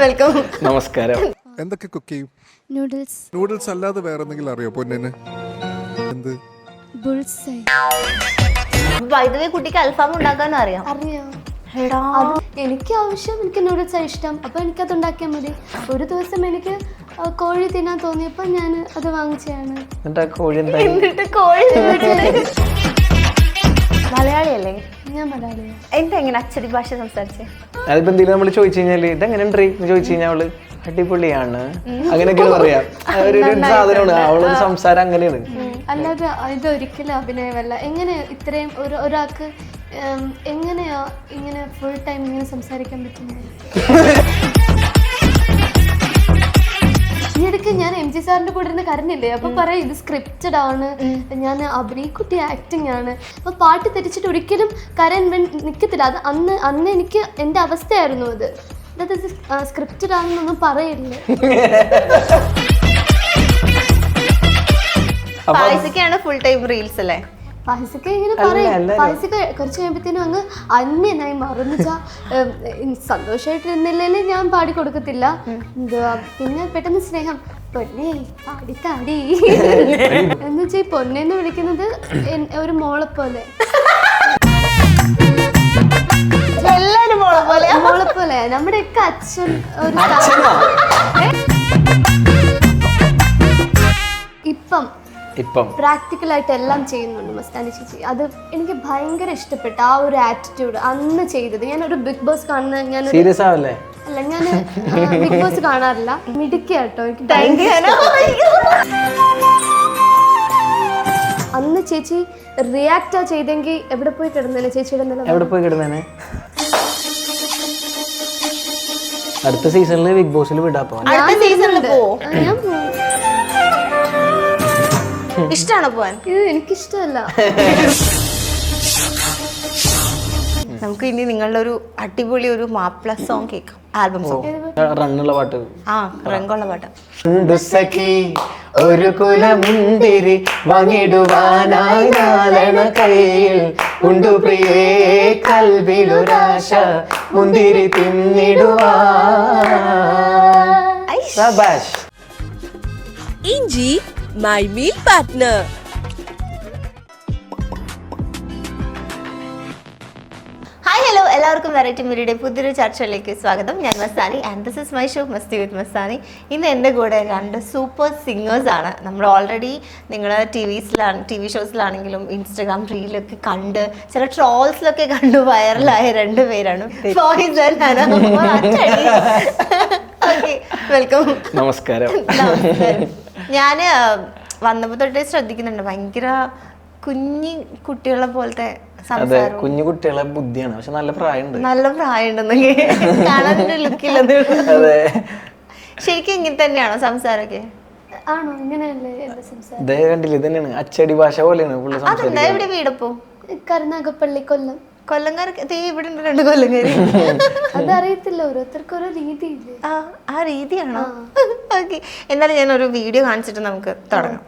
Welcome. നമസ്കാരം. എന്തൊക്കെ cook ചെയ്യും? നൂഡിൽസ്. നൂഡിൽസ് അല്ലാതെ വേറെ എന്തെങ്കിലും അറിയോ പൊന്നിന്? എന്ത്? ബുൾസൈ. വൈദ്യുതി കുട്ടിക്ക് അൽഫാം ഉണ്ടാക്കാൻ അറിയാം. അറിയാം. എനിക്ക് ആവശ്യം, എനിക്ക് നൂഡിൽസ് ഇഷ്ടം, അപ്പോൾ എനിക്കത് ഉണ്ടാക്കിയാൽ മതി. ഒരു ദിവസം എനിക്ക് കോഴി തിന്നാൻ തോന്നിയപ്പോൾ ഞാൻ അത് വാങ്ങിച്ചതാണ്. എന്നിട്ട് കോഴി മലയാളിയല്ലേ? ഞാൻ മലയാളിയാണ്. എന്താ എങ്ങനെ അച്ചടി ഭാഷ സംസാരിച്ചേ? അതിപ്പോ എന്തെങ്കിലും നമ്മൾ ചോദിച്ചു കഴിഞ്ഞാല് ഇതെങ്ങനെ ഉണ്ട് ചോദിച്ചു കഴിഞ്ഞാൽ അവള് അടിപൊളിയാണ് അങ്ങനെയൊക്കെയാണ് പറയാ. ഒരു സാധനമാണ് അവളൊരു സംസാരം അങ്ങനെയാണ്. അല്ലാതെ ഇതൊരിക്കലും അഭിനയമല്ല. എങ്ങനെ ഇത്രയും ഒരാൾക്ക് എങ്ങനെയാ ഇങ്ങനെ ഫുൾ ടൈം ഇങ്ങനെ സംസാരിക്കാൻ പറ്റുന്നത്? ഈയിടയ്ക്ക് ഞാൻ MG സാറിന്റെ കൂടെ ഇരുന്ന് കരഞ്ഞില്ലേ, അപ്പൊ പറയാം ഇത് സ്ക്രിപ്റ്റഡ് ആണ്, ഞാൻ അഭിനയിക്കുട്ടി ആക്ടിങ് ആണ്. അപ്പൊ പാട്ട് തെറ്റിച്ചിട്ട് ഒരിക്കലും കരയാൻ നിൽക്കത്തില്ല. അത് അന്ന് എനിക്ക് എൻ്റെ അവസ്ഥയായിരുന്നു. അത് സ്ക്രിപ്റ്റഡ് ആണെന്നൊന്നും പറയില്ല. പായസക്കാണ് ഫുൾ ടൈം റീൽസ് അല്ലേ? പായസക്ക ഇങ്ങനെ പറയും. പായസക്ക കുറച്ച് കഴിയുമ്പത്തേനും അങ്ങ് അന്യനായി മറന്നുവെച്ചാ സന്തോഷമായിട്ടിരുന്നില്ലേ ഞാൻ പാടി കൊടുക്കത്തില്ല. പിന്നെ പെട്ടെന്ന് സ്നേഹം പൊന്നെ പാടിത്താടി എന്ന് വെച്ചാൽ ഈ പൊന്നെന്ന് വിളിക്കുന്നത് ഒരു മോളെ പോലെ. എല്ലാരും മോളെ പോലെ നമ്മുടെയൊക്കെ അച്ഛൻ ഒരു ഇപ്പം പ്രാക്ടിക്കലായിട്ട് എല്ലാം ചെയ്യുന്നുണ്ട് മസ്താനി ചേച്ചി. അത് എനിക്ക് ഭയങ്കര ഇഷ്ടപ്പെട്ട ആ ഒരു ആറ്റിറ്റ്യൂഡ് അന്ന് ചെയ്തത്. ഞാനൊരു ബിഗ് ബോസ് കാണുന്ന ഞാൻ ബിഗ് ബോസ് കാണാറില്ല. മിടുക്കിയാട്ടോ എനിക്ക്. അന്ന് ചേച്ചി റിയാക്റ്റാ ചെയ്തെങ്കിൽ എവിടെ പോയി കിടന്നേനെ? ചേച്ചിയുടെ എവിടെ പോയി കിടന്നേനെ? അടുത്ത സീസണില് ബിഗ് ബോസിൽ വിടാ പോവാൻ. ഞാൻ പോകും. ഇഷ്ടമാണോ പോവാൻ? എനിക്കിഷ്ടമല്ല. നമുക്ക് ഇനി നിങ്ങളുടെ ഒരു അടിപൊളി ഒരു മാപ്പിള സോങ് കേൾക്കാം. Album song. റണ്ണുള്ള പാട്ട്. റങ്കുള്ള പാട്ട്. ഒരു കുലമുന്തിരി വാങ്ങിടുവാനായി നാലണ കയ്യിൽ ഉണ്ടു പ്രിയേ കൽവിലൊരാശ മുന്തിരി തിന്നിടുവാൻ. ഇഞ്ചി my meal partner. Hi hello, എല്ലാവർക്കും വെറൈറ്റി മീഡിയയുടെ പുതിയൊരു ചർച്ചയിലേക്ക് സ്വാഗതം. ഞാൻ Mastani and this is my show Masti with Mastani. ഇന്ന് എൻ്റെ കൂടെ രണ്ട് സൂപ്പർ സിംഗേഴ്സാണ്. നമ്മൾ ഓൾറെഡി നിങ്ങൾ ടി വി ഷോസിലാണെങ്കിലും ഇൻസ്റ്റഗ്രാം റീലൊക്കെ കണ്ട് ചില ട്രോൾസിലൊക്കെ കണ്ട് വൈറലായ രണ്ടുപേരാണ് വെൽക്കം. നമസ്കാരം. ഞാൻ വന്നപ്പോൾ തൊട്ടേ ശ്രദ്ധിക്കുന്നുണ്ട്, ഭയങ്കര കുഞ്ഞി കുട്ടികളെ പോലത്തെ അതെ, കുഞ്ഞു കുട്ടികളെ ബുദ്ധിയാണ്, പക്ഷെ നല്ല പ്രായമുണ്ടെന്ന് കാണാൻ ലുക്കില്ലത്. ശരിക്കും ഇങ്ങനെ തന്നെയാണോ സംസാരമൊക്കെ? ആണോ? ഇങ്ങനെയല്ലേ എന്റെ സംസാരം? കണ്ടില്ല, ഇതന്നെയാണ് അച്ചടി ഭാഷ പോലെയാണ്. അതെന്താ എവിടെ വീടപ്പോ? കരുനാഗപ്പള്ളി, കൊല്ലം. കൊല്ലംകാർക്ക് ഇവിടെ ഉണ്ട് 2 കൊല്ലംകാര്. അതറിയത്തില്ല, ഓരോരുത്തർക്ക് ഓരോ രീതിയില്ലേ. ആ രീതിയാണോ? ഓക്കെ, എന്നാലും ഞാൻ ഒരു വീഡിയോ കാണിച്ചിട്ട് നമുക്ക് തുടങ്ങാം.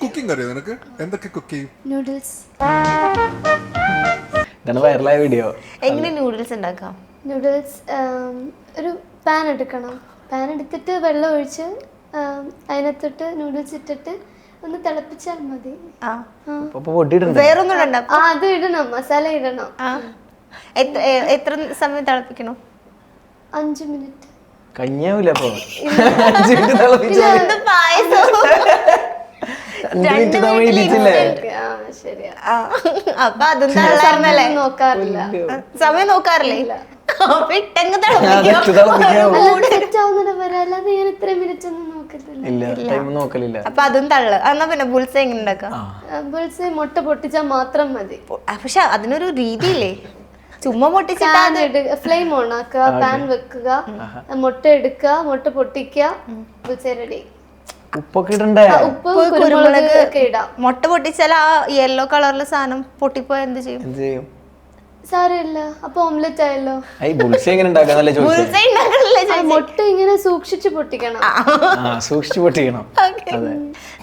കുക്കിംഗ് അറിയോ നിനക്ക്? എന്തൊക്കെ കുക്ക് ചെയ്യും? നൂഡിൽസ്. ഇതാണ് വൈറലായ വീഡിയോ. എങ്ങനെ നൂഡിൽസ് ഉണ്ടാക്കാം? നൂഡിൽസ് ഒരു പാൻ എടുക്കണം. പാൻ എടുത്തിട്ട് വെള്ളം ഒഴിച്ച് അതിനകത്തിട്ട് നൂഡിൽസ് ഇട്ടിട്ട് ഒന്ന് തിളപ്പിച്ചാൽ മതി. വേറൊന്നും അത് ഇടണം, മസാല ഇടണം. എത്ര സമയം തിളപ്പിക്കണം? 5 മിനിറ്റ്. കഞ്ഞാവില്ല അപ്പൊ അപ്പൊ അതും തള്ളായിരുന്നല്ലേ? നോക്കാറില്ല, സമയം നോക്കാറില്ല. നോക്കലില്ല. അപ്പൊ അതും തള്ളു. എന്നാ പിന്നെ ബുൾസൈ എങ്ങനെ ഉണ്ടാക്കാം? ബുൾസൈ മുട്ട പൊട്ടിച്ചാൽ മാത്രം മതി. പക്ഷെ അതിനൊരു രീതിയില്ലേ? ചുമ്മാ പൊട്ടിച്ചിട്ട് ഫ്ലെയിം ഓൺ ആക്കുക, പാൻ വെക്കുക, മുട്ട എടുക്കുക, മുട്ട പൊട്ടിക്കുക, ബുൾസൈ റെഡി. ഉപ്പൊക്കെ ഇടണ്ടേ? ഉപ്പ്, കുരുമുളക് ഒക്കെ ഇടാം. മുട്ട പൊട്ടിച്ചാൽ ആ യെല്ലോ കളറിലെ സാധനം പൊട്ടിപ്പോയാൽ എന്ത് ചെയ്യും? സാരമില്ല, അപ്പൊ ഓംലെറ്റ് ആയല്ലോ. മുട്ട ഇങ്ങനെ സൂക്ഷിച്ചു പൊട്ടിക്കണം.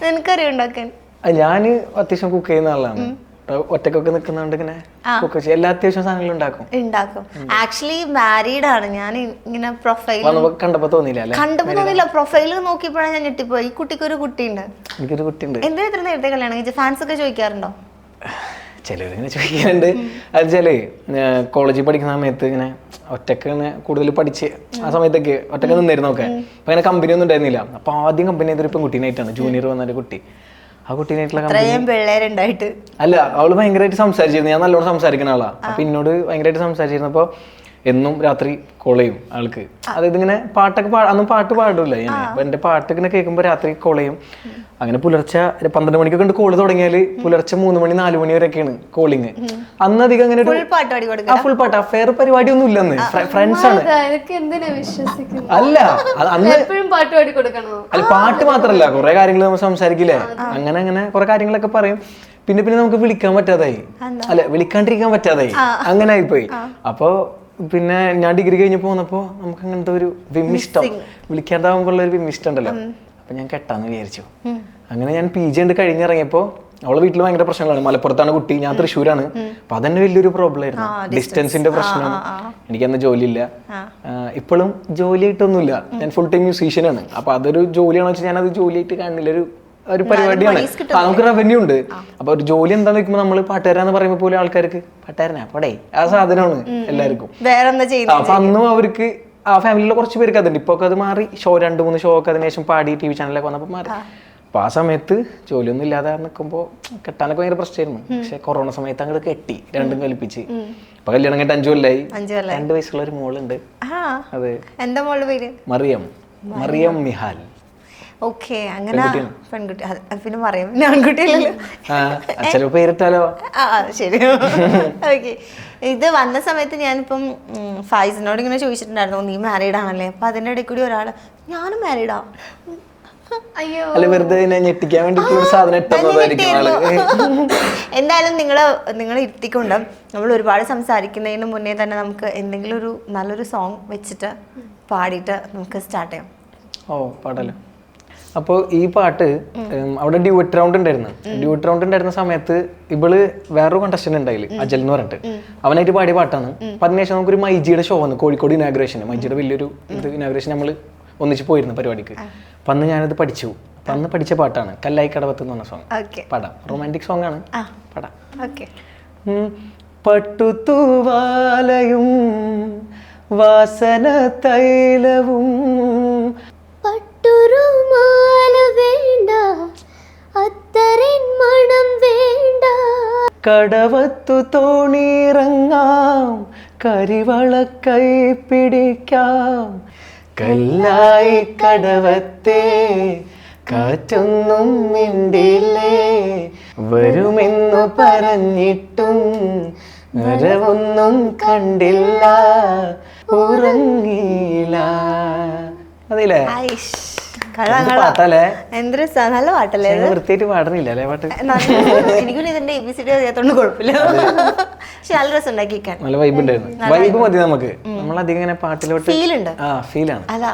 നിനക്കറിയോ ഉണ്ടാക്കാൻ? ഞാന് അത്യാവശ്യം കുക്ക് ചെയ്യുന്ന ആളാണ്. ഒറ്റക്കൊക്കെ നിൽക്കുന്നതുകൊണ്ട് ഇങ്ങനെ കുക്ക് ചെയ്യും. എല്ലാ അത്യാവശ്യം സാധനങ്ങളും ഉണ്ടാക്കും. ആക്ച്വലി മാരീഡ് ആണ്. ഞാൻ ഇങ്ങനെ പ്രൊഫൈൽ കണ്ടപ്പോ തോന്നിയില്ല അല്ലെ? കണ്ടപ്പോ തോന്നില്ല. പ്രൊഫൈൽ നോക്കിയപ്പോഴാണ് ഞാൻ ഞെട്ടിപ്പോയി. ഈ കുട്ടിക്ക് ഒരു കുട്ടിയുണ്ട്. എനിക്കൊരു കുട്ടിയുണ്ട്. എന്തിനാ ഇത്ര നേരത്തെ കല്യാണം കഴിച്ചത്? ഫാൻസ് ഒക്കെ ചോദിക്കാറുണ്ടോ? ചിലരിങ്ങനെ ചോദിക്കാറുണ്ട്. അത് വെച്ചാല് കോളേജിൽ പഠിക്കുന്ന സമയത്ത് ഇങ്ങനെ ഒറ്റക്ക് ഇങ്ങനെ കൂടുതൽ പഠിച്ച് ആ സമയത്തൊക്കെ ഒറ്റക്ക് നിന്നിരുന്നൊക്കെ അപ്പൊ അങ്ങനെ കമ്പനി ഒന്നും ഉണ്ടായിരുന്നില്ല. അപ്പൊ ആദ്യം കമ്പനി ചെയ്തൊരു ഇപ്പം കുട്ടീനായിട്ടാണ്, ജൂനിയർ വന്നൊരു കുട്ടി. ആ കുട്ടീനായിട്ടുള്ള പിള്ളേരുണ്ടായിട്ട് അല്ല, അവള് ഭയങ്കരമായിട്ട് സംസാരിച്ചിരുന്നു. ഞാൻ നല്ലോണം സംസാരിക്കുന്ന ആളാ. അപ്പൊ എന്നോട് ഭയങ്കരമായിട്ട് സംസാരിച്ചിരുന്നപ്പോ എന്നും രാത്രി കോൾ ചെയ്യും ആൾക്ക്. അതായത് ഇങ്ങനെ പാട്ടൊക്കെ അന്നും പാട്ട് പാടില്ല ഞാൻ. അപ്പൊ എന്റെ പാട്ട് ഇങ്ങനെ കേൾക്കുമ്പോ രാത്രി കോൾ ചെയ്യും. അങ്ങനെ പുലർച്ചെ 12 മണിക്കൊക്കെ ഉണ്ട് കോള് തുടങ്ങിയാല് പുലർച്ചെ 3 മണി 4 മണി വരെയൊക്കെയാണ് കോളിങ്. അന്നധികം അങ്ങനെ ഫുൾ പാട്ട് അഫെയർ പരിപാടി ഒന്നും ഇല്ലെന്ന്. ഫ്രണ്ട്സ് ആണ്. അല്ല അന്ന് അല്ല, പാട്ട് മാത്രല്ല കുറെ കാര്യങ്ങൾ നമ്മൾ സംസാരിക്കില്ലേ, അങ്ങനെ അങ്ങനെ കുറെ കാര്യങ്ങളൊക്കെ പറയും. പിന്നെ നമുക്ക് വിളിക്കാൻ പറ്റാതായി, അല്ല വിളിക്കാണ്ടിരിക്കാൻ പറ്റാതായി, അങ്ങനെ ആയിപ്പോയി. അപ്പൊ പിന്നെ ഞാൻ ഡിഗ്രി കഴിഞ്ഞ് പോന്നപ്പോ നമുക്ക് അങ്ങനത്തെ ഒരു വിമ്മിഷ്ടം, വിളിക്കാണ്ടാവുമ്പോഴുള്ള ഒരു വിമ്മിഷ്ടം ഉണ്ടല്ലോ. അപ്പൊ ഞാൻ കെട്ടാന്ന് വിചാരിച്ചു. അങ്ങനെ ഞാൻ PG ഉണ്ട് കഴിഞ്ഞിറങ്ങിയപ്പോ അവളെ വീട്ടിൽ ഭയങ്കര പ്രശ്നങ്ങളാണ്. മലപ്പുറത്താണ് കുട്ടി, ഞാൻ തൃശ്ശൂരാണ്. അപ്പൊ അതന്നെ വലിയൊരു പ്രോബ്ലം ആയിരുന്നു, ഡിസ്റ്റൻസിന്റെ പ്രശ്നം. എനിക്കന്ന് ജോലിയില്ല, ഇപ്പോഴും ജോലിയായിട്ടൊന്നുമില്ല. ഞാൻ ഫുൾ ടൈം മ്യൂസീഷ്യനാണ്. അപ്പൊ അതൊരു ജോലിയാണെന്ന് വെച്ചാൽ ഞാൻ അത് ജോലിയായിട്ട് കാണുന്നില്ല. ഒരു പരിപാടിയാണ്, നമുക്ക് റവന്യൂ ഉണ്ട്. അപ്പൊ ഒരു ജോലി എന്താന്ന് വെക്കുമ്പോ നമ്മള് പാട്ടുകാരാന്ന് പറയുമ്പോ പോലും ആൾക്കാർക്ക് പാട്ടുകാരനാ പോടേ ആ സാധനമാണ് എല്ലാവർക്കും. അപ്പൊ അന്നും അവർക്ക് ആ ഫാമിലിയിലെ കുറച്ച് പേർക്ക് അതുണ്ട്. ഇപ്പൊ അത് മാറി. 2-3 ഷോ ഒക്കെ അതിനുശേഷം പാടി TV ചാനലൊക്കെ വന്നപ്പോ മാറി. അപ്പൊ ആ സമയത്ത് ജോലിയൊന്നും ഇല്ലാതെ നിൽക്കുമ്പോ കെട്ടാനൊക്കെ ഭയങ്കര പ്രശ്നമായിരുന്നു. പക്ഷെ കൊറോണ സമയത്ത് അങ്ങോട്ട് കെട്ടി, രണ്ടും കൽപ്പിച്ച്. ഇപ്പൊ കല്യാണം കഴിഞ്ഞിട്ട് 5 കൊല്ലായി. 2 വയസ്സുള്ള ഒരു മോളുണ്ട്. അതെ. എന്താ മോളുടെ പേര്? മറിയം മിഹാൽ. ഓക്കെ, അങ്ങനെ പെൺകുട്ടി. പിന്നെ പറയാം, ആൺകുട്ടിയല്ലോ. ചില പേരിട്ടാലോ? ശരി. ഓക്കെ, ഇത് വന്ന സമയത്ത് ഞാനിപ്പം ഫൈസിനോട് ഇങ്ങനെ ചോദിച്ചിട്ടുണ്ടായിരുന്നു, നീ മാരീഡ് ആണല്ലേ? അപ്പൊ അതിന്റെ ഇടയിൽ കൂടി ഒരാള് ഞാനും മാരീഡാ. അയ്യോ, അല്ല വെറുതെ ഞെട്ടിക്കാൻ വേണ്ടിട്ട് സാധനം എന്തായാലും നിങ്ങൾ ഇരുത്തിക്കൊണ്ട് നമ്മൾ ഒരുപാട് സംസാരിക്കുന്നതിന് മുന്നേ തന്നെ നമുക്ക് എന്തെങ്കിലും ഒരു നല്ലൊരു സോങ് വെച്ചിട്ട് പാടിയിട്ട് നമുക്ക് സ്റ്റാർട്ട് ചെയ്യാം. ഓ പാടല്ലോ. അപ്പോൾ ഈ പാട്ട് അവിടെ ഡ്യൂറ്റ് റൗണ്ട് ഉണ്ടായിരുന്ന സമയത്ത് ഇവള് വേറൊരു കണ്ടസ്റ്റന്റ് ഉണ്ടായില്ല, അജൽ എന്ന് പറഞ്ഞിട്ട്. അവനായിട്ട് പാടിയ പാട്ടാണ്. അപ്പൊ അതിനുശേഷം നമുക്കൊരു മൈജിയുടെ ഷോ വന്നു, കോഴിക്കോട് ഇനാഗ്രേഷൻ. മൈജിയുടെ വലിയൊരു ഇനാഗ്രേഷൻ നമ്മൾ ഒന്നിച്ച് പോയിരുന്നു പരിപാടിക്ക്. അപ്പൊ അന്ന് ഞാനത് പഠിച്ചു. അപ്പൊ അന്ന് പഠിച്ച പാട്ടാണ് കല്ലായി കടവത്ത് എന്ന് പറഞ്ഞ സോങ്. പാടാം, റൊമാൻറ്റിക് സോങ് ആണ്, പാടാം. പട്ടുതൂവാലയും വാസന തൈലവും വേണ്ട, അത്തരൻ മണം വേണ്ട, കടവത്തു തോണിയിറങ്ങാം, കരിവളക്കൈ പിടിക്കാം, കല്ലായി കടവത്തെ കാറ്റൊന്നും മിണ്ടില്ലേ, വരുമെന്നു പറഞ്ഞിട്ടും വരവൊന്നും കണ്ടില്ല, ഉറങ്ങിയില്ല. അതില്ലേ പാട്ടല്ലേ? നല്ല പാട്ടല്ലേ? വൃത്തിയായിട്ട് പാടുന്നില്ല അല്ലേ പാട്ട്? എനിക്കും ഇതിന്റെ ABCD അറിയാത്തോണ്ട് കുഴപ്പമില്ല. പക്ഷെ നല്ല രസം ഉണ്ടാക്കിക്കാൻ, നല്ല വൈബ് ഉണ്ടായിരുന്നു. വൈബ് മതി നമുക്ക്. നമ്മളധികം ഇങ്ങനെ പാട്ടിലോട്ട് ഫീലുണ്ട്. ഫീലാണ്. അല്ല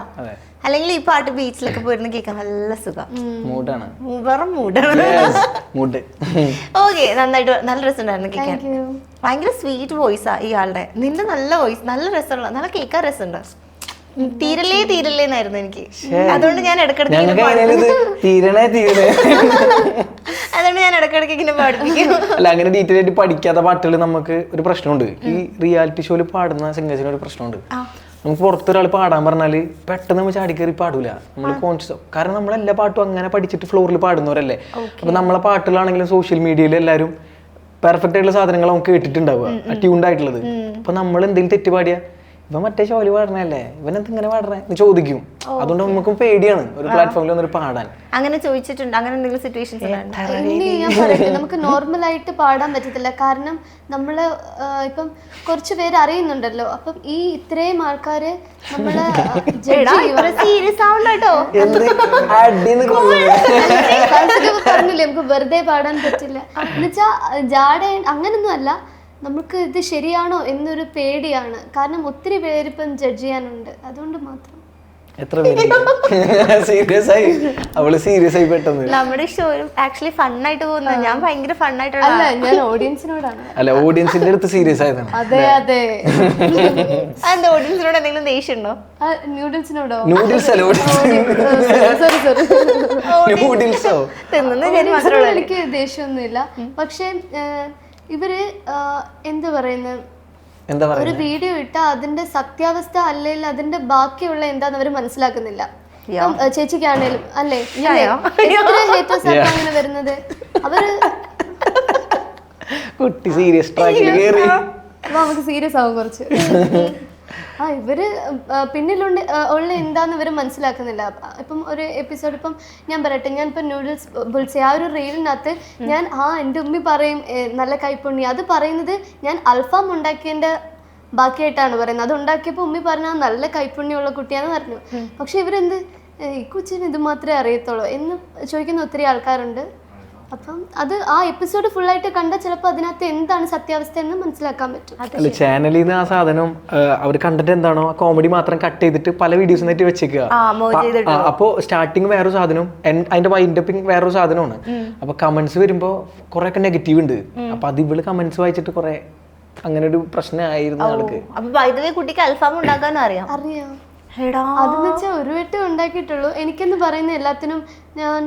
അല്ലെങ്കിൽ ഈ പാട്ട് ബീച്ചിലൊക്കെ പോയിരുന്ന് കേൾക്കാൻ നല്ല സുഖം. മൂഡാണ്, വെറും മൂഡാണ്. ഓക്കെ, നന്നായിട്ട് നല്ല രസം ഉണ്ടായിരുന്നു കേൾക്കാൻ. ഭയങ്കര സ്വീറ്റ് വോയിസാ ഇയാളുടെ. നിന്റെ നല്ല വോയിസ്, നല്ല രസമുള്ള, നല്ല കേൾക്കാൻ രസമുണ്ട്. തീരല്ലേ എന്നായിരുന്നു എനിക്ക്. അതുകൊണ്ട് ഞാൻ ഇടക്കിടക്ക് അതുകൊണ്ട് ഞാൻ ഇടക്കിടക്ക് ഇങ്ങനെ പാടിപ്പിക്കും. അല്ല, അങ്ങനെ ഡീറ്റെയിൽ ആയിട്ട് പഠിക്കാത്ത പാട്ടുകൾ നമുക്ക് ഒരു പ്രശ്നമുണ്ട്. ഈ റിയാലിറ്റി ഷോയിൽ പാടുന്ന സിംഗേഴ്സിന് ഒരു പ്രശ്നമുണ്ട്. നമുക്ക് പുറത്തൊരാൾ പാടാൻ പറഞ്ഞാല് പെട്ടെന്ന് നമ്മൾ ചാടിക്കയറി പാടൂല. നമ്മൾ കോൺഷ്യസ്, കാരണം നമ്മളെല്ലാ പാട്ടും അങ്ങനെ പഠിച്ചിട്ട് ഫ്ലോറിൽ പാടുന്നവരല്ലേ. അപ്പൊ നമ്മളെ പാട്ടുകളാണെങ്കിലും സോഷ്യൽ മീഡിയയിൽ എല്ലാവരും പെർഫെക്റ്റ് ആയിട്ടുള്ള സാധനങ്ങൾ നമുക്ക് കേട്ടിട്ടുണ്ടാവുക, ട്യൂൺഡ് ആയിട്ടുള്ളത്. അപ്പൊ നമ്മൾ എന്തെങ്കിലും തെറ്റ് പാടിയാ ഇവൻ മറ്റേ ഷോയില് പാടണല്ലേ, ഇവനെന്ത് ഇങ്ങനെ പാടണേ എന്ന് ചോദിക്കും. അതുകൊണ്ട് നമുക്ക് പേടിയാണ് ഒരു പ്ലാറ്റ്ഫോമിൽ വന്നിട്ട് പാടാൻ. അങ്ങനെ ചോദിച്ചിട്ടുണ്ട്? അങ്ങനെ എന്തെങ്കിലും സിറ്റുവേഷൻസ്? ഞാൻ പറയട്ടെ, നമുക്ക് നോർമൽ ആയിട്ട് പാടാൻ പറ്റത്തില്ല. കാരണം നമ്മള് ഇപ്പം കുറച്ച് പേര് അറിയുന്നുണ്ടല്ലോ. അപ്പം ഈ ഇത്രയും ആൾക്കാര് നമ്മളെ പറഞ്ഞില്ലേ നമുക്ക് വെറുതെ പാടാൻ പറ്റില്ല എന്നുവെച്ചാ ജാട അങ്ങനൊന്നും അല്ല. നമുക്ക് ഇത് ശരിയാണോ എന്നൊരു പേടിയാണ്. കാരണം ഒത്തിരി പേരിപ്പം ജഡ്ജ് ചെയ്യാനുണ്ട്, അതുകൊണ്ട് മാത്രം. എത്ര പേര് സീരിയസ് ആയി അവള് സീരിയസ് ആയി പെട്ടെന്ന്. നമ്മുടെ ഷോയും ആക്ച്വലി ഫണ്ണായിട്ട് പോകുന്നത്. ഞാൻ ഭയങ്കര ഫണ്ണായിട്ടുള്ള അല്ല ഞാൻ ഓഡിയൻസിനോടാണ്. അല്ല ഓഡിയൻസിന്റെ അടുത്ത് സീരിയസ് ആയതാണ്. അതെ അതെ. അതെന്താ ഓഡിയൻസിനോട് എന്തെങ്കിലും ദേഷ്യം ഉണ്ടോ? ന്യൂഡിൽസിനോടോ? നൂഡിൽസ് അല്ല സോറി സോറി. നൂഡിൽസോ? തിന്നുന്ന ഞാൻ മാത്രമേ എനിക്ക് ദേഷ്യമൊന്നുമില്ല. പക്ഷെ ഇവര് എന്താ പറയുന്നത്, എന്താ ഒരു പറയുക, വീഡിയോ ഇട്ടാൽ അതിന്റെ സത്യാവസ്ഥ അല്ലെങ്കിൽ അതിന്റെ ബാക്കിയുള്ള എന്താന്ന് അവർ മനസ്സിലാക്കുന്നില്ല. ഇപ്പം ചേച്ചിക്കാണേലും അല്ലേ എത്ര haters ആണ് അങ്ങനെ വരുന്നത്. അവര് കുട്ടി സീരിയസ് ട്രാക്കിൽ കയറി. അപ്പൊ നമുക്ക് സീരിയസ് ആവും കുറച്ച്. ഇവര് പിന്നിലുണ്ട് ഉള്ള എന്താന്ന് ഇവര് മനസ്സിലാക്കുന്നില്ല. ഇപ്പം ഒരു എപ്പിസോഡ്, ഇപ്പം ഞാൻ പറയട്ടെ, ഞാൻ ഇപ്പം നൂഡിൽസ് ബുൾസെ ആ ഒരു റീലിനകത്ത് ഞാൻ എൻ്റെ ഉമ്മി പറയും നല്ല കൈപ്പുണ്ണി, അത് പറയുന്നത് ഞാൻ അൽഫാം ഉണ്ടാക്കിയതിൻ്റെ ബാക്കിയായിട്ടാണ് പറയുന്നത്. അത് ഉണ്ടാക്കിയപ്പോൾ ഉമ്മി പറഞ്ഞാൽ നല്ല കൈപ്പുണ്യമുള്ള കുട്ടിയാന്ന് പറഞ്ഞു. പക്ഷെ ഇവരെന്ത് ഈ കൊച്ചിന് ഇത് മാത്രമേ അറിയത്തുള്ളൂ എന്ന് ചോദിക്കുന്ന ഒത്തിരി ആൾക്കാരുണ്ട്. അപ്പം അത് ആ എപ്പിസോഡ് ഫുള്ളായിട്ട് കണ്ടാൽ ചിലപ്പോൾ അതിനകത്ത് എന്താണ് സത്യാവസ്ഥ എന്ന് മനസ്സിലാക്കാൻ പറ്റും. അല്ല ചാനലിൽ നിന്ന് ആ സാധനം അവർ കണ്ടിട്ട് എന്താണോ ആ കോമഡി മാത്രം കട്ട് ചെയ്തിട്ട് പല വീഡിയോസ് ആയിട്ട് വെച്ചേക്കുക. അപ്പോ സ്റ്റാർട്ടിങ് വേറൊരു സാധനം, അതിന്റെ വൈൻഡപ്പിങ് വേറൊരു സാധനമാണ്. അപ്പൊ കമന്റ്സ് വരുമ്പോ കുറെ ഒക്കെ നെഗറ്റീവ് ഉണ്ട്. അപ്പൊ അത് ഇവള് കമന്റ്സ് വായിച്ചിട്ട് കുറെ അങ്ങനെ ഒരു പ്രശ്നമായിരുന്നു ആൾക്ക്. അപ്പൊ വൈദ്യുതി കുട്ടിക്ക് അൽഫാം ഉണ്ടാക്കാനും അറിയാം. അതെന്ന് വെച്ചാൽ ഒരു വട്ടം ഉണ്ടാക്കിയിട്ടുള്ളൂ. എനിക്കെന്ന് പറയുന്ന എല്ലാത്തിനും ഞാൻ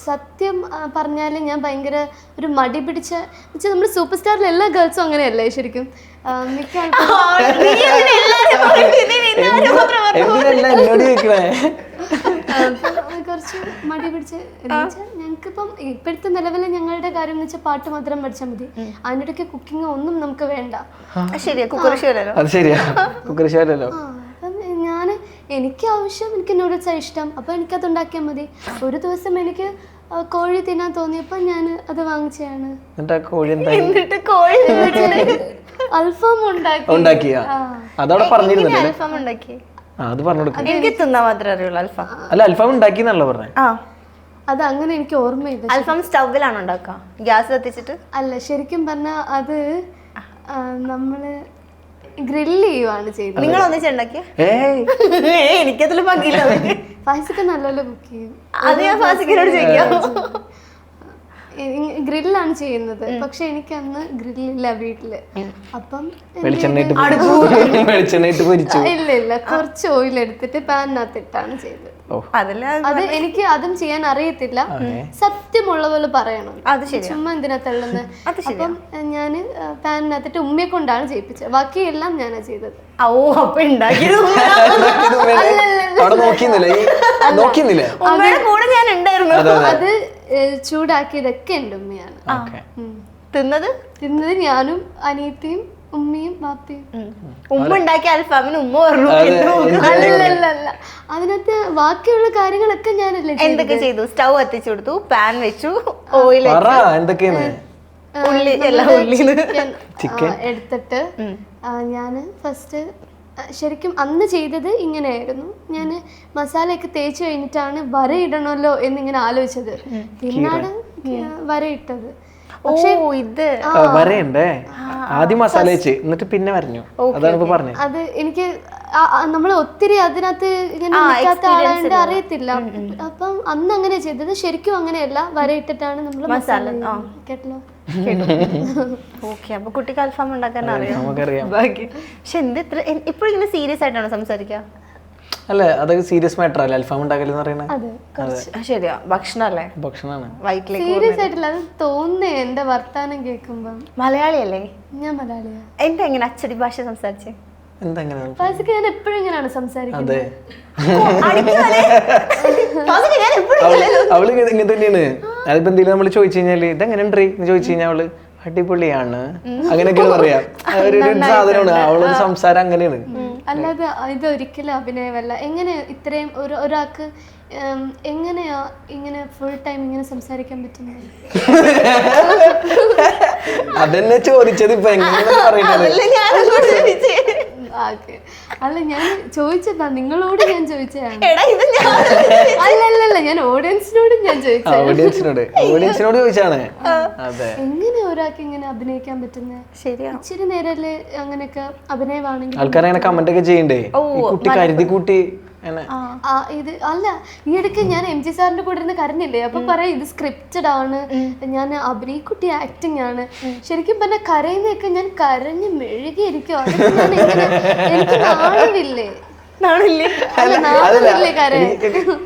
സത്യം പറഞ്ഞാൽ ഞാൻ ഭയങ്കര ഒരു മടി പിടിച്ച വെച്ചാൽ നമ്മുടെ സൂപ്പർ സ്റ്റാറിലെ എല്ലാ ഗേൾസും അങ്ങനെയല്ലേ ശരിക്കും. മിക്ക കുറച്ച് മടി പിടിച്ച് ഞങ്ങൾക്കിപ്പം ഇപ്പോഴത്തെ നിലവിലെ ഞങ്ങളുടെ കാര്യം എന്ന് വെച്ചാൽ പാട്ട് മാത്രം പഠിച്ചാൽ മതി. അതിൻ്റെ ഇടയ്ക്ക് കുക്കിംഗ് ഒന്നും നമുക്ക് വേണ്ട. ശരിയാ കുക്കറിശോലല്ലോ. അത് ശരിയാ കുക്കറിശോലല്ലോ. ഞാൻ എനിക്ക് ആവശ്യം എനിക്ക് നൂഡിൽസാണ് ഇഷ്ടം, അപ്പോൾ എനിക്കത് ഉണ്ടാക്കിയാൽ മതി. ഒരു ദിവസം എനിക്ക് കോഴി തിന്നാൻ തോന്നിയപ്പോൾ ഞാൻ അത് വാങ്ങിച്ചതാണ്. എന്നിട്ട് കോഴി അൽഫാം ഉണ്ടാക്കിയ അതവിടെ പറഞ്ഞിരുന്നല്ലേ. അൽഫാം ഉണ്ടാക്കി അത് പറഞ്ഞു. എനിക്ക് തിന്നാൻ മാത്രമേ അറിയുള്ളൂ അൽഫാം. അല്ല അൽഫാം ഉണ്ടാക്കി എന്നല്ല പറഞ്ഞേ. അത് അങ്ങനെ എനിക്ക് ഓർമ്മയില്ല. അൽഫാം സ്റ്റൗവിലാണോ ഉണ്ടാക്കുക, ഗ്യാസ് കത്തിച്ചിട്ട്? അല്ല ശരിക്കും പറഞ്ഞാൽ അത് നമ്മള് ഗ്രില്ല് ചെയ്യുവാണ് ചെയ്യുന്നത്. നിങ്ങൾ ഒന്നിച്ചുണ്ടാക്കിയ? എനിക്കതിൽ പങ്കില്ല. ഫാസിക്ക നല്ലപോലെ കുക്ക് ചെയ്യും. അത് ഞാൻ ഫാസിക്കിനോട് ചോദിക്കാം. ഗ്രില്ലാണ് ചെയ്യുന്നത്. പക്ഷെ എനിക്ക് അന്ന് ഗ്രില്ലില്ല വീട്ടില്. അപ്പം ഇല്ല ഇല്ല കുറച്ച് ഓയിൽ എടുത്തിട്ട് പാനിനകത്ത് ഇട്ടാണ് ചെയ്തത്. അത് എനിക്ക് അതും ചെയ്യാൻ അറിയത്തില്ല. സത്യമുള്ള പോലെ പറയണം, ചുമ്മാ എന്തിനാ തള്ളുന്നത്. അപ്പം ഞാന് പാനിനകത്തിട്ട് ഉമ്മയെ കൊണ്ടാണ് ചെയ്യിപ്പിച്ചത്. ബാക്കിയെല്ലാം ഞാനാ ചെയ്തത്. അത് ചൂടാക്കിയതൊക്കെ എൻ്റെ ഉമ്മയാണ്. തിന്നത് ഞാനും അനിയത്തിയും ഉമ്മയും ബാപ്പയും. ഉമ്മ ഉണ്ടാക്കിയ അൽഫാമിന് ഉമ്മ പറഞ്ഞു. അല്ലല്ല അതിനകത്ത് ബാക്കിയുള്ള കാര്യങ്ങളൊക്കെ ഞാനല്ലേ. എന്തൊക്കെ ചെയ്തു? സ്റ്റൗ കത്തിച്ചു കൊടുത്തു, പാൻ വെച്ചു, ഓയിൽ ചിക്കൻ എടുത്തിട്ട് ഞാൻ ഫസ്റ്റ് ശരിക്കും അന്ന് ചെയ്തത് ഇങ്ങനെയായിരുന്നു. ഞാൻ മസാലയൊക്കെ തേച്ച് കഴിഞ്ഞിട്ടാണ് വരയിടണമല്ലോ എന്നിങ്ങനെ ആലോചിച്ചത്. പിന്നാണ് വരയിട്ടത്. ആദ്യം മസാല വെച്ച് എന്നിട്ട് പിന്നെ വരഞ്ഞു. അതാണ് പറഞ്ഞത്. അത് എനിക്ക് നമ്മൾ ഒത്തിരി അതിനകത്ത് ഇങ്ങനെ നിൽക്കാത്ത ആളായതുകൊണ്ട് അറിയത്തില്ല. അപ്പം അന്ന് അങ്ങനെ ചെയ്തത്. ശരിക്കും അങ്ങനെയല്ല, വരയിട്ടിട്ടാണ് നമ്മൾ മസാല. കേട്ടല്ലോ. അപ്പൊ കുട്ടിക്ക് അൽഫാം ഉണ്ടാക്കാൻ അറിയാം. പക്ഷെ എന്ത് ഇപ്പോഴും ഇങ്ങനെ സീരിയസ് ആയിട്ടാണോ സംസാരിക്കുക? അല്ല അതൊക്കെ സീരിയസ് മാറ്റർ അല്ലേ അൽഫാം ഉണ്ടാക്കൽ എന്ന് പറയുന്നത്. ശരിയാ, ഭക്ഷണല്ലേ, ഭക്ഷണമാണ്. സീരിയസ് ആയിട്ടില്ല, അത് തോന്നുന്നേ എന്റെ വർത്താനം കേൾക്കുമ്പോ. മലയാളിയല്ലേ? ഞാൻ മലയാളിയാ. എന്താ എങ്ങനെ അച്ചടി ഭാഷ സംസാരിച്ചേ? ഞാൻ എപ്പോഴും ഇങ്ങനെയാണ് സംസാരിക്കുന്നത്. അവള് ഇങ്ങനെ തന്നെയാണ്. അതിപ്പോ എന്തെങ്കിലും നമ്മള് ചോദിച്ചു കഴിഞ്ഞാല് ഇതെങ്ങനെ ഉണ്ട് എന്ന് ചോദിച്ചു കഴിഞ്ഞാൽ അവള് അടിപൊളിയാണ് അങ്ങനെയൊക്കെയാണ് പറയാ. ഒരു സാധനമാണ് അവളൊരു സംസാരം അങ്ങനെയാണ്. അല്ലാതെ ഇതൊരിക്കലും അഭിനയമല്ല. എങ്ങനെ ഇത്രയും ഒരാൾക്ക് എങ്ങനെയാ ഇങ്ങനെ ഫുൾ ടൈം ഇങ്ങനെ സംസാരിക്കാൻ പറ്റുന്നത്? അതെന്നെ ചോദിച്ചത് ഇപ്പൊ എങ്ങനെയാണെന്ന് പറയുന്നത്. അല്ല ഞാൻ ചോദിച്ചതാ, നിങ്ങളോട് ഞാൻ ചോദിച്ചതാണ്. അല്ലല്ല ഞാൻ ഓഡിയൻസിനോട് ഞാൻ ഓഡിയൻസിനോട് ചോദിച്ചാണ്. എങ്ങനെ ഒരാൾക്ക് ഇങ്ങനെ അഭിനയിക്കാൻ പറ്റുന്നത്? ശരിയാ, ഇച്ചിരി നേരല്ലേ അങ്ങനെയൊക്കെ അഭിനയമാണെങ്കിൽ ആൾക്കാർ അങ്ങനെ കമന്റ് ഒക്കെ ചെയ്യണ്ടേ. കുട്ടി കരുതി കൂട്ടി എന്നെ ഇത് അല്ല, ഈ ഇടയ്ക്ക് ഞാൻ MG സാറിന്റെ കൂടെ ഇരുന്ന് കരഞ്ഞില്ലേ, അപ്പൊ പറയാം ഇത് സ്ക്രിപ്റ്റഡ് ആണ്, ഞാൻ അഭിനയിക്കുട്ടി ആക്ടിങ് ആണ്. ശരിക്കും പറഞ്ഞാൽ കരയുന്നതൊക്കെ ഞാൻ കരഞ്ഞ് മെഴുകിയിരിക്കും. അതൊക്കെ ഞാൻ എനിക്ക് നാണമില്ലേ? നാണമില്ലേ കരയാൻ?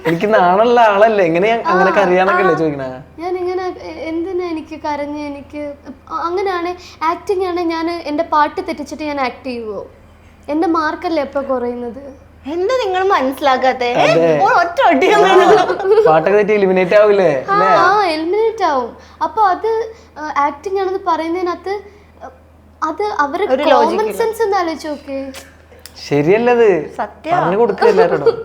എനിക്ക് നാണുള്ള ആളല്ലേ, എങ്ങനെയാ അങ്ങനെ കരയാന്നൊക്കെ അല്ലേ ചോദിക്കണേ? ഞാൻ ഇങ്ങനെ എന്തിനാ എനിക്ക് കരഞ്ഞ്, എനിക്ക് അങ്ങനെയാണ് ആക്ടിങ് ആണ്. ഞാൻ എൻ്റെ പാട്ട് തെറ്റിച്ചിട്ട് ഞാൻ ആക്ട് ചെയ്യുമോ? എൻ്റെ മാർക്കല്ലേ എപ്പോൾ കുറയുന്നത്? എന്താ നിങ്ങൾ മനസ്സിലാക്കാത്തെ? ഒറ്റ പാട്ടൊക്കെ തെറ്റി എലിമിനേറ്റ് ആവില്ലേ? എലിമിനേറ്റ് ആവും. അപ്പൊ അത് ആക്ടിങ് ആണെന്ന് പറയുന്നതിനകത്ത് അത് അവരുടെ കോമൺ സെൻസ് ഒന്ന് ആലോചിച്ച് നോക്കേ. ശരിയല്ലത്, പറഞ്ഞു കൊടുക്കുക എല്ലാവരോടും.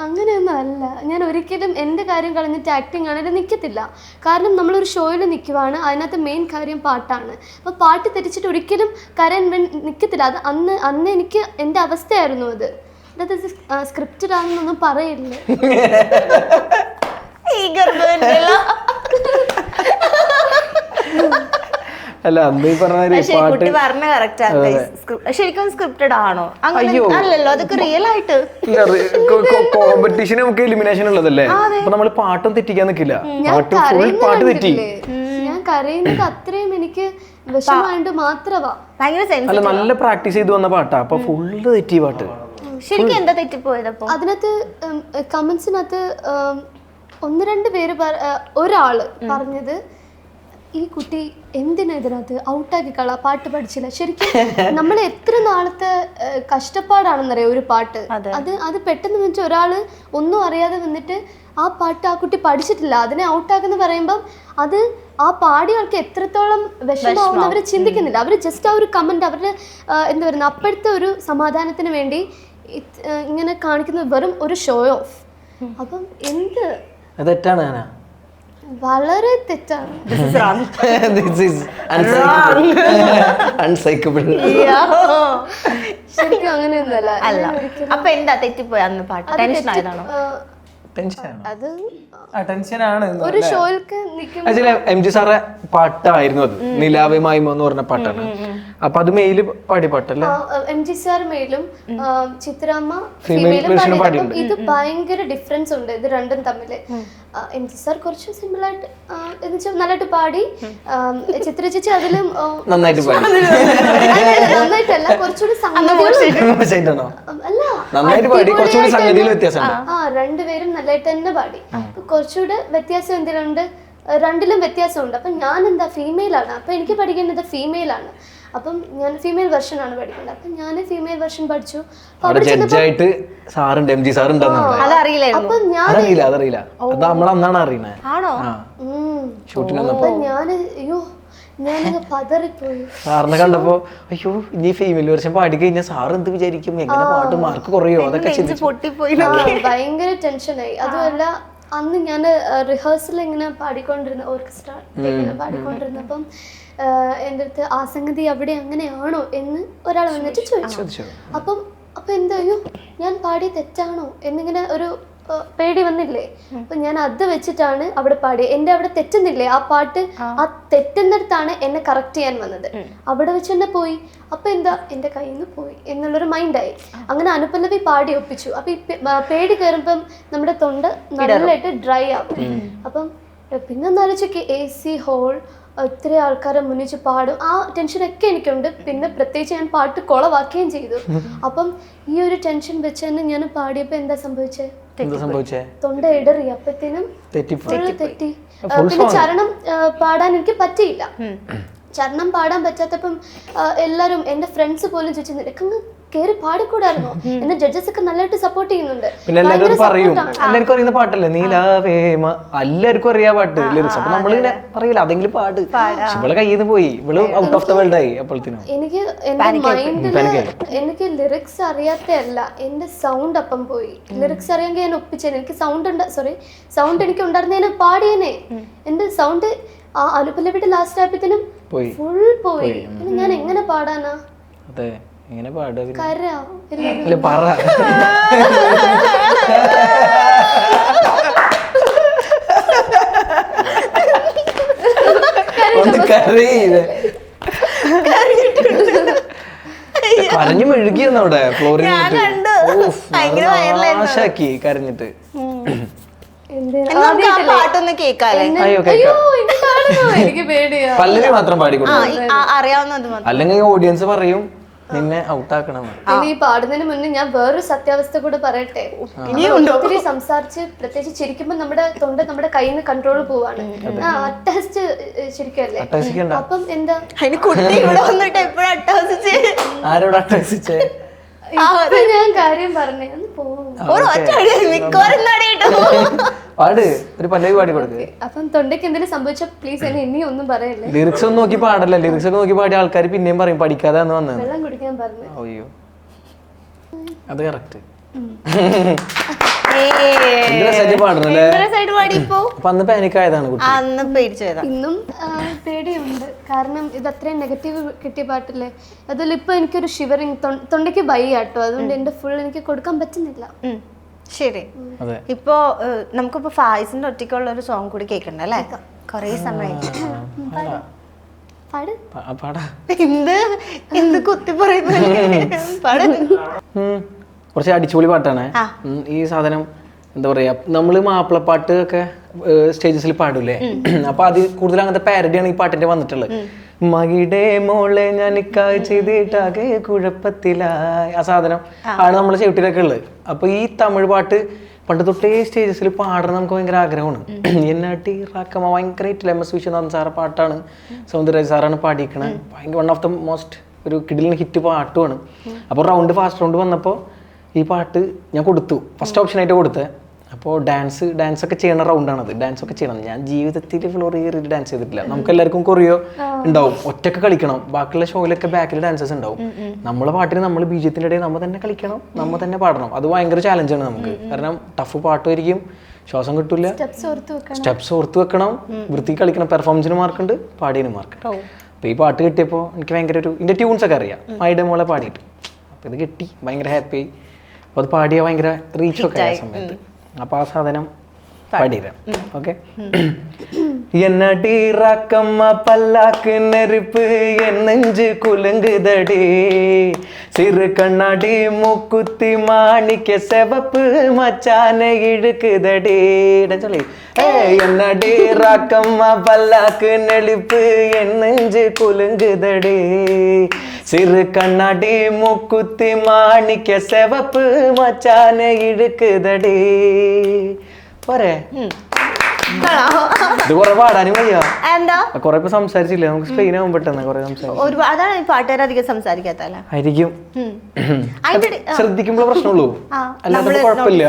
അങ്ങനെയൊന്നും അല്ല. ഞാൻ ഒരിക്കലും എൻ്റെ കാര്യം കളഞ്ഞിട്ട് ആക്ടിങ് ആണെങ്കിൽ നിൽക്കത്തില്ല. കാരണം നമ്മളൊരു ഷോയിൽ നിൽക്കുവാണ്, അതിനകത്ത് മെയിൻ കാര്യം പാട്ടാണ്. അപ്പോൾ പാട്ട് തെറ്റിച്ചിട്ട് ഒരിക്കലും കരയാൻ നിൽക്കത്തില്ല. അത് അന്ന് എനിക്ക് എൻ്റെ അവസ്ഥയായിരുന്നു അത്. അത് സ്ക്രിപ്റ്റഡ് ആണെന്നൊന്നും പറയില്ലേ. അല്ല അന്ന് ഈ പറഞ്ഞ കുട്ടി പറഞ്ഞ കറക്റ്റ്. ശരിക്കും സ്ക്രിപ്റ്റഡ് ആണോ? അല്ലല്ലോ, അതൊക്കെ റിയൽ ആയിട്ട്. കോമ്പറ്റീഷൻ നമുക്ക് എലിമിനേഷൻ ഉള്ളതല്ലേ, അപ്പൊ നമ്മള് പാട്ടും തെറ്റിക്കാൻ നിൽക്കില്ല. പാട്ട് തെറ്റി ഞാൻ കരയുന്നത് അത്രയും എനിക്ക് വിഷമായിട്ട് മാത്രമാ. ഭയങ്കര നല്ല പ്രാക്ടീസ് ചെയ്ത് വന്ന പാട്ടാ, അപ്പൊ ഫുള്ള് തെറ്റി പാട്ട്. ശരിക്കും എന്താ തെറ്റിപ്പോയതപ്പോ? അതിനകത്ത് കമന്റ്സിനകത്ത് 1-2 പേര് ഒരാള് പറഞ്ഞത്, ഈ കുട്ടി എന്തിനാ ഇതിനകത്ത് ഔട്ടാക്കി പാട്ട് പഠിച്ചില്ല. ശരിക്കും നമ്മൾ എത്ര നാളത്തെ കഷ്ടപ്പാടാണെന്നറിയാം ഒരു പാട്ട്. അത് പെട്ടെന്ന് വെച്ചാൽ ഒരാള് ഒന്നും അറിയാതെ വന്നിട്ട് ആ പാട്ട് ആ കുട്ടി പഠിച്ചിട്ടില്ല, അതിനെ ഔട്ടാക്കെന്ന് പറയുമ്പം അത് ആ പാടിയ ആൾക്ക് എത്രത്തോളം വിഷമാവുമെന്ന് അവർ ചിന്തിക്കുന്നില്ല. അവർ ജസ്റ്റ് ആ ഒരു കമന്റ്, അവരുടെ എന്താ പറയുക, അപ്പോഴത്തെ ഒരു സമാധാനത്തിന് വേണ്ടി ഇങ്ങനെ കാണിക്കുന്നത് വെറും ഒരു ഷോ ഓഫ്. അപ്പം എന്ത് തെറ്റാണ്, വളരെ തെറ്റാണ്. ശരിക്കും അങ്ങനെയൊന്നുമല്ല. അപ്പൊ എന്താ തെറ്റിപ്പോയ അന്ന് പാട്ട്? ടെൻഷൻ ആയതാണോ? അത് ടെൻഷനാണ്. ഒരു ഷോയിൽക്ക് നിൽക്കുമ്പോൾ ആക്ച്വലി MG സാറെ പാട്ടായിരുന്നു അത്, നിലാവേ മായ്മ എന്ന് പറഞ്ഞ പാട്ടാണ്. അപ്പൊ അത് മെയില് പാടിയ പാട്ടല്ലേ? MG സാർ മെയിലും ചിത്രാമ്മ ഫീമെയിലും പാടിയിട്ടുണ്ട്. ഇത് ഭയങ്കര ഡിഫറൻസ് ഉണ്ട് ഇത് രണ്ടും തമ്മില്. MG സാർ കുറച്ച് സിമ്പിൾ ആയിട്ട് നന്നായിട്ട് പാടി, ചിത്ര ചേച്ചി അതിലും നന്നായിട്ടല്ല, കുറച്ചുകൂടി രണ്ടുപേരും നല്ലതായിട്ട് തന്നെ പാടി. കുറച്ചുകൂടെ വ്യത്യാസം എന്തിനുണ്ട്, രണ്ടിലും വ്യത്യാസമുണ്ട്. അപ്പം ഞാൻ എന്താ ഫീമെയിലാണ്, അപ്പം എനിക്ക് പഠിക്കേണ്ടത് ഫീമെയിലാണ്. അപ്പം ഞാൻ ഫീമെയിൽ വെർഷൻ ആണ് പഠിക്കേണ്ടത്. അപ്പം ഞാൻ ഫീമെയിൽ വെർഷൻ പഠിച്ചു. അപ്പം ഞാൻ അയ്യോ ഞാനത് പതറിപ്പോയി. സാറിനെ കണ്ടപ്പോ അയ്യോ ഇനി ഫീമെയിൽ വെർഷൻ പാടി കഴിഞ്ഞാൽ സാർ എന്ത് വിചാരിക്കും, എങ്ങനെ പാട്ട് മാർക്ക് കുറയോ, അതൊക്കെ ഭയങ്കര ടെൻഷനായി. അതുമല്ല അന്ന് ഞാൻ റിഹേഴ്സൽ ഇങ്ങനെ പാടിക്കൊണ്ടിരുന്ന ഓർക്കസ്ട്ര ഇങ്ങനെ പാടിക്കൊണ്ടിരുന്നപ്പം എൻ്റെ അടുത്ത് ആ സംഗതി അവിടെ അങ്ങനെയാണോ എന്ന് ഒരാൾ വന്നിട്ട് ചോദിച്ചു. അപ്പം എന്താ അയ്യോ ഞാൻ പാടിയ തെറ്റാണോ എന്നിങ്ങനെ ഒരു പേടി വന്നില്ലേ. അപ്പൊ ഞാൻ അത് വെച്ചിട്ടാണ് അവിടെ പാടിയത്. എൻ്റെ അവിടെ തെറ്റുന്നില്ലേ ആ പാട്ട്, ആ തെറ്റുന്നിടത്താണ് എന്നെ കറക്റ്റ് ചെയ്യാൻ വന്നത്. അവിടെ വെച്ച് തന്നെ പോയി. അപ്പൊ എന്താ എൻ്റെ കയ്യിൽ നിന്ന് പോയി എന്നുള്ളൊരു മൈൻഡായി. അങ്ങനെ അനുപല്ലവി പാടി ഒപ്പിച്ചു. അപ്പൊ ഈ പേടി കയറുമ്പം നമ്മുടെ തൊണ്ട നല്ലതായിട്ട് ഡ്രൈ ആവും. അപ്പം പിന്നെ ഒന്നാലോചിക്ക് AC ഹോൾ, ഇത്ര ആൾക്കാരെ മുന്നിച്ച് പാടും, ആ ടെൻഷനൊക്കെ എനിക്കുണ്ട്. പിന്നെ പ്രത്യേകിച്ച് ഞാൻ പാട്ട് കൊളവാക്കുകയും ചെയ്തു. അപ്പം ഈ ഒരു ടെൻഷൻ വെച്ച് തന്നെ ഞാൻ പാടിയപ്പോ എന്താ സംഭവിച്ചേ, തൊണ്ട ഇടറി. അപ്പത്തേനും തെറ്റി. പിന്നെ ചരണം പാടാൻ എനിക്ക് പറ്റിയില്ല. ചരണം പാടാൻ പറ്റാത്തപ്പം എല്ലാരും എന്റെ ഫ്രണ്ട്സ് പോലും ചോദിച്ചു നിനക്കങ്ങ് കേറി പാടിക്കൂടായിരുന്നോ. എന്നെ ജഡ്ജസ് ഒക്കെ നല്ലതായിട്ട് സപ്പോർട്ട് ചെയ്യുന്നുണ്ട്. പിന്നെ എല്ലാവർക്കും പറയും, എല്ലാവർക്കും അറിയുന്ന പാട്ടല്ലേ നീലാവേമ, എല്ലാവർക്കും അറിയാ പാട്ട് ലിറിക്സ്. അപ്പൊ നമ്മളിങ്ങനെ പറയില്ല അതെങ്കിലും പാട്ട്. ഇവളെ കയ്യിൽ നിന്ന് പോയി, ഇവള് ഔട്ട് ഓഫ് ദ വേൾഡ് ആയി. അപ്പോഴത്തേനും എനിക്ക് എന്റെ മൈൻഡില് എനിക്ക് ലിറിക്സ് അറിയാത്തല്ല, എന്റെ സൗണ്ട് അപ്പം പോയി. ലിറിക്സ് അറിയാമെങ്കിൽ ഞാൻ ഒപ്പിച്ചേനെ. എനിക്ക് സൗണ്ട് എനിക്ക് ഉണ്ടായിരുന്നേനെ പാടിയേനെ. എന്റെ സൗണ്ട് ആ അനുപല്ലവിയുടെ ലാസ്റ്റ് ആയപ്പോഴത്തേനും ഫുൾ പോയി. പിന്നെ ഞാൻ എങ്ങനെ പാടാനാ? അതെ എങ്ങനെ പാടുക? പറ കരഞ്ഞു മെഴുകിയെന്ന് അവിടെ ഫ്ലോറിൽ. ഭയങ്കര വൈറലായിരുന്നു. നാശാക്കി കരഞ്ഞിട്ട്. നമുക്ക് ആ പാട്ടൊന്ന് കേൾക്കാല്ലേ? അയ്യോ അയ്യോ ഇത് കാണുമോ? എനിക്ക് പേടിയാ. പല്ലവി മാത്രം പാടിക്കൊടുക്കും. അറിയാവുന്നത് മാത്രം. അല്ലെങ്കിൽ ഓഡിയൻസ് പറയും നിന്നെ ഔട്ടാക്കണം. ഇനി ഈ പാടുന്നതിന് മുന്നേ ഞാൻ വേറൊരു സത്യാവസ്ഥ കൂടെ പറയട്ടെ. ഒത്തിരി സംസാരിച്ച് പ്രത്യേകിച്ച് ചിരിക്കുമ്പോ നമ്മുടെ കയ്യിൽ നിന്ന് കൺട്രോൾ പോവാണ്. അട്ടഹസിച്ച് ചിരിക്കല്ലേ? അട്ടഹസിക്കണ്ട. അപ്പം എന്താ അതിന് കുട്ടി ഇവിടെ വന്നിട്ട് എപ്പോഴും അട്ടഹസിച്ച് ആരോട് അട്ടഹസിച്ചേ? ഇപ്പൊ ഞാൻ കാര്യം പറഞ്ഞേ ഒന്ന് പോകും. മിക്കവാറും നടിയിട്ടു. പാട്, ഒരു പല്ലവി പാടി കൊടുക്ക്. അപ്പം തൊണ്ടയ്ക്ക് എന്തെങ്കിലും സംഭവിച്ചാൽ പ്ലീസ് എന്നെ ഇനി ഒന്നും പറയല്ലേ. ലിറിക്സ് ഒന്നും നോക്കി പാടല്ല. ലിറിക്സ് ഒക്കെ നോക്കി പാടിയ ആൾക്കാർ പിന്നെയും പറയും പഠിക്കാതെ വന്നത്. വെള്ളം കുടിക്കാൻ പറഞ്ഞു. അയ്യോ അത് കറക്റ്റ്. പാടണല്ലേ? അപ്പൊ അന്ന് പാനിക് ആയതാണ് കുട്ടി. അന്ന് പേടിച്ചതാ. ഇന്നും പേടിയുണ്ട്. കാരണം ഇത് അത്രയും നെഗറ്റീവ് കിട്ടിയ പാട്ടില്ലേ. അതിലിപ്പോ എനിക്കൊരു ഷിവറിങ് തൊണ്ടയ്ക്ക് ബൈയാട്ടോ. അതുകൊണ്ട് എന്റെ ഫുൾ എനിക്ക് കൊടുക്കാൻ പറ്റുന്നില്ല. ശരി. ഇപ്പോ നമുക്കിപ്പോ ഫായിസിന്റെ ഒറ്റയ്ക്കുള്ള ഒരു സോങ് കൂടി കേൾക്കണ്ട അല്ലേ? കൊറേ സമയം എന്ത് കുത്തി പറയുന്നു. കുറച്ച് അടിച്ചുപൊളി പാട്ടാണ് ഈ സാധനം. എന്താ പറയാ, നമ്മള് മാപ്പിളപ്പാട്ട് ഒക്കെ സ്റ്റേജസിൽ പാടൂലേ, അപ്പൊ അത് കൂടുതൽ അങ്ങനത്തെ പാരഡിയാണ് ഈ പാട്ടിന്റെ വന്നിട്ടുള്ളത്. മകിടെ മോളെ ഞാൻ ചെയ്തിട്ടാകെ കുഴപ്പത്തിലായി, ആ സാധനം ആണ് നമ്മളെ ചെവിട്ടിലൊക്കെ ഉള്ളത്. അപ്പൊ ഈ തമിഴ് പാട്ട് പണ്ട് തൊട്ടേ സ്റ്റേജസിൽ പാടണം നമുക്ക് ഭയങ്കര ആഗ്രഹമാണ്. എന്നാട്ടി റാക്കമ്മ ഭയങ്കരമായിട്ട് MS വിശ്വനാഥൻ സാറെ പാട്ടാണ്, സൗന്ദരരാജ് സാറാണ് പാടിക്കണത്. ഭയങ്കര വൺ ഓഫ് ദ മോസ്റ്റ് ഒരു കിഡിലിന് ഹിറ്റ് പാട്ടുമാണ്. അപ്പോൾ ഫാസ്റ്റ് റൗണ്ട് വന്നപ്പോൾ ഈ പാട്ട് ഞാൻ കൊടുത്തു, ഫസ്റ്റ് ഓപ്ഷനായിട്ട് കൊടുത്തത്. അപ്പോൾ ഡാൻസ് ഒക്കെ ചെയ്യണ റൗണ്ടാണത്. ഡാൻസ് ഒക്കെ ചെയ്യണം. ഞാൻ ജീവിതത്തിൽ ഫ്ലോർ കയറിയിട്ട് ഡാൻസ് ചെയ്തിട്ടില്ല. നമുക്ക് എല്ലാവർക്കും കൊറിയോ ഉണ്ടാവും, ഒറ്റക്ക് കളിക്കണം. ബാക്കിയുള്ള ഷോയിലൊക്കെ ബാക്കിൽ ഡാൻസേഴ്സ് ഉണ്ടാവും. നമ്മളെ പാട്ടിന് നമ്മൾ ബീജത്തിന്റെ ഇടയിൽ നമ്മൾ തന്നെ കളിക്കണം, നമ്മൾ തന്നെ പാടണം. അത് ഭയങ്കര ചാലഞ്ചാണ് നമുക്ക്. കാരണം ടഫ് പാട്ടുമായിരിക്കും, ശ്വാസം കിട്ടൂല, സ്റ്റെപ്സ് ഓർത്ത് വെക്കണം, വൃത്തി കളിക്കണം. പെർഫോമൻസിന് മാർക്കുണ്ട്, പാടിയതിന് മാർക്കുണ്ട്. അപ്പോൾ ഈ പാട്ട് കിട്ടിയപ്പോൾ എനിക്ക് ഭയങ്കര ഒരു ഇതിൻ്റെ ട്യൂൺസ് ഒക്കെ അറിയാം, മൈഡേ മോളെ പാടിയിട്ട്. അപ്പോൾ ഇത് കിട്ടി, ഭയങ്കര ഹാപ്പി ആയി. അപ്പോൾ അത് പാടിയ ഭയങ്കര റീച്ചൊക്കെ ആയ സമയത്ത് അപ്പോൾ ആ സാധനം പാടിയിരാം. ഓക്കെ. എന്നടി റാക്കമ്മ പല്ലാക്ക് നെരുപ്പ് എന്നെഞ്ച് കുലുங்குதடி, சிறு கண்ணாடி மூக்குத்தி மாணிக்க செவப்பு மச்சானை இழுக்குதடி. சொல்லி என்னடி ராக்கம்மா பல்லாக்கு நெளிப்பு என்னெஞ்சு குலுங்குதடி, சிறு கண்ணாடி மூக்குத்தி மாணிக்க செவப்பு மச்சானை இழுக்குதடி. പോരെ? ഇത് കുറെ പാടാനും വയ്യ. എന്താ കൊറേ ഇപ്പൊ സംസാരിച്ചില്ലേ, നമുക്ക് സ്ട്രെയിൻ ആവും പെട്ടെന്ന് കുറെ സംസാരിക്കും. അതാണ് ഈ പാട്ടുകാർ അധികം സംസാരിക്കാത്തല്ലേ ആയിരിക്കും. ശ്രദ്ധിക്കുമ്പോൾ പ്രശ്നമുള്ളൂ, അല്ലാതെ കുഴപ്പമില്ല.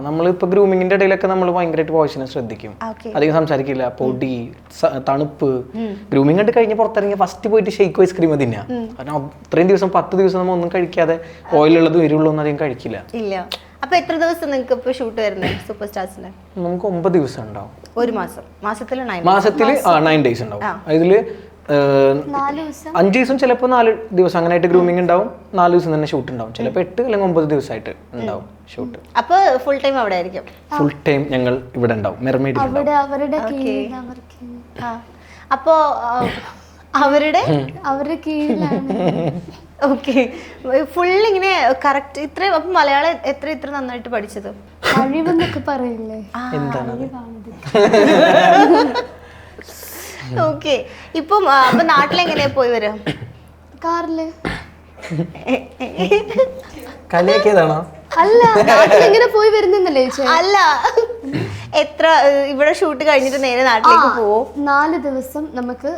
നമ്മളിപ്പോ ഗ്രൂമിങ്ങിന്റെ ഇടയിലൊക്കെ നമ്മൾ ഭയങ്കരമായിട്ട് വോയിസിനെ ശ്രദ്ധിക്കും, അധികം സംസാരിക്കില്ല. പൊടി, തണുപ്പ്. ഗ്രൂമിങ് കണ്ട് കഴിഞ്ഞ് പുറത്തിറങ്ങി ഫസ്റ്റ് പോയിട്ട് ഷെയ്ക്ക് ഐസ്ക്രീം തിന്നാ. കാരണം അത്രയും ദിവസം 10 ദിവസം നമ്മൾ ഒന്നും കഴിക്കാതെ ഓയിലുള്ളതും എരിവുള്ളതൊന്നും അധികം കഴിക്കില്ല. ഇല്ല. അപ്പൊ എത്ര ദിവസം നിങ്ങൾക്ക് ഇപ്പൊ ഷൂട്ട് വരുന്നത് സൂപ്പർ സ്റ്റാർസിന്? നമുക്ക് 9 ദിവസം ഉണ്ടാവും. ഒരു മാസം. മാസത്തിൽ 9 ഡേയ്സ് ഉണ്ടാവും. അതില് 5 ദിവസം ചിലപ്പോൾ 4 ദിവസം അങ്ങനെയായിട്ട് ഗ്രൂമിങ് ഉണ്ടാവും. 4 ദിവസം തന്നെ ഷൂട്ട് ഉണ്ടാവും. ചിലപ്പോൾ 8 അല്ലെങ്കിൽ 9 ദിവസമായിട്ട് ഉണ്ടാവും ഷൂട്ട്. അപ്പൊ ഫുൾ ടൈം അവിടെ ആയിരിക്കും? ഫുൾ ടൈം ഞങ്ങൾ ഇവിടെ ഉണ്ടാവും, മെർമെയ്ഡിൽ. അപ്പോ അവരുടെ കീഴിലാണ്. ഓക്കെ. ഫുൾ ഇങ്ങനെ കറക്റ്റ് ഇത്രയും. അപ്പൊ മലയാളം ഇത്ര നന്നായിട്ട് പഠിച്ചത്? കഴിവെന്നൊക്കെ പറയില്ലേ, എന്താണ്? ഓക്കെ. ഇപ്പം അപ്പൊ നാട്ടിലെങ്ങനെയാ പോയി വരാം? കാറില്. കലയൊക്കെതാണോ? അല്ല, നാട്ടിലെങ്ങനെ പോയി വരുന്നല്ലേ? അല്ല, എത്ര ഇവിടെ ഷൂട്ട് കഴിഞ്ഞിട്ട് നേരെ നാട്ടിലേക്ക് പോവും? 4 ദിവസം നമുക്ക്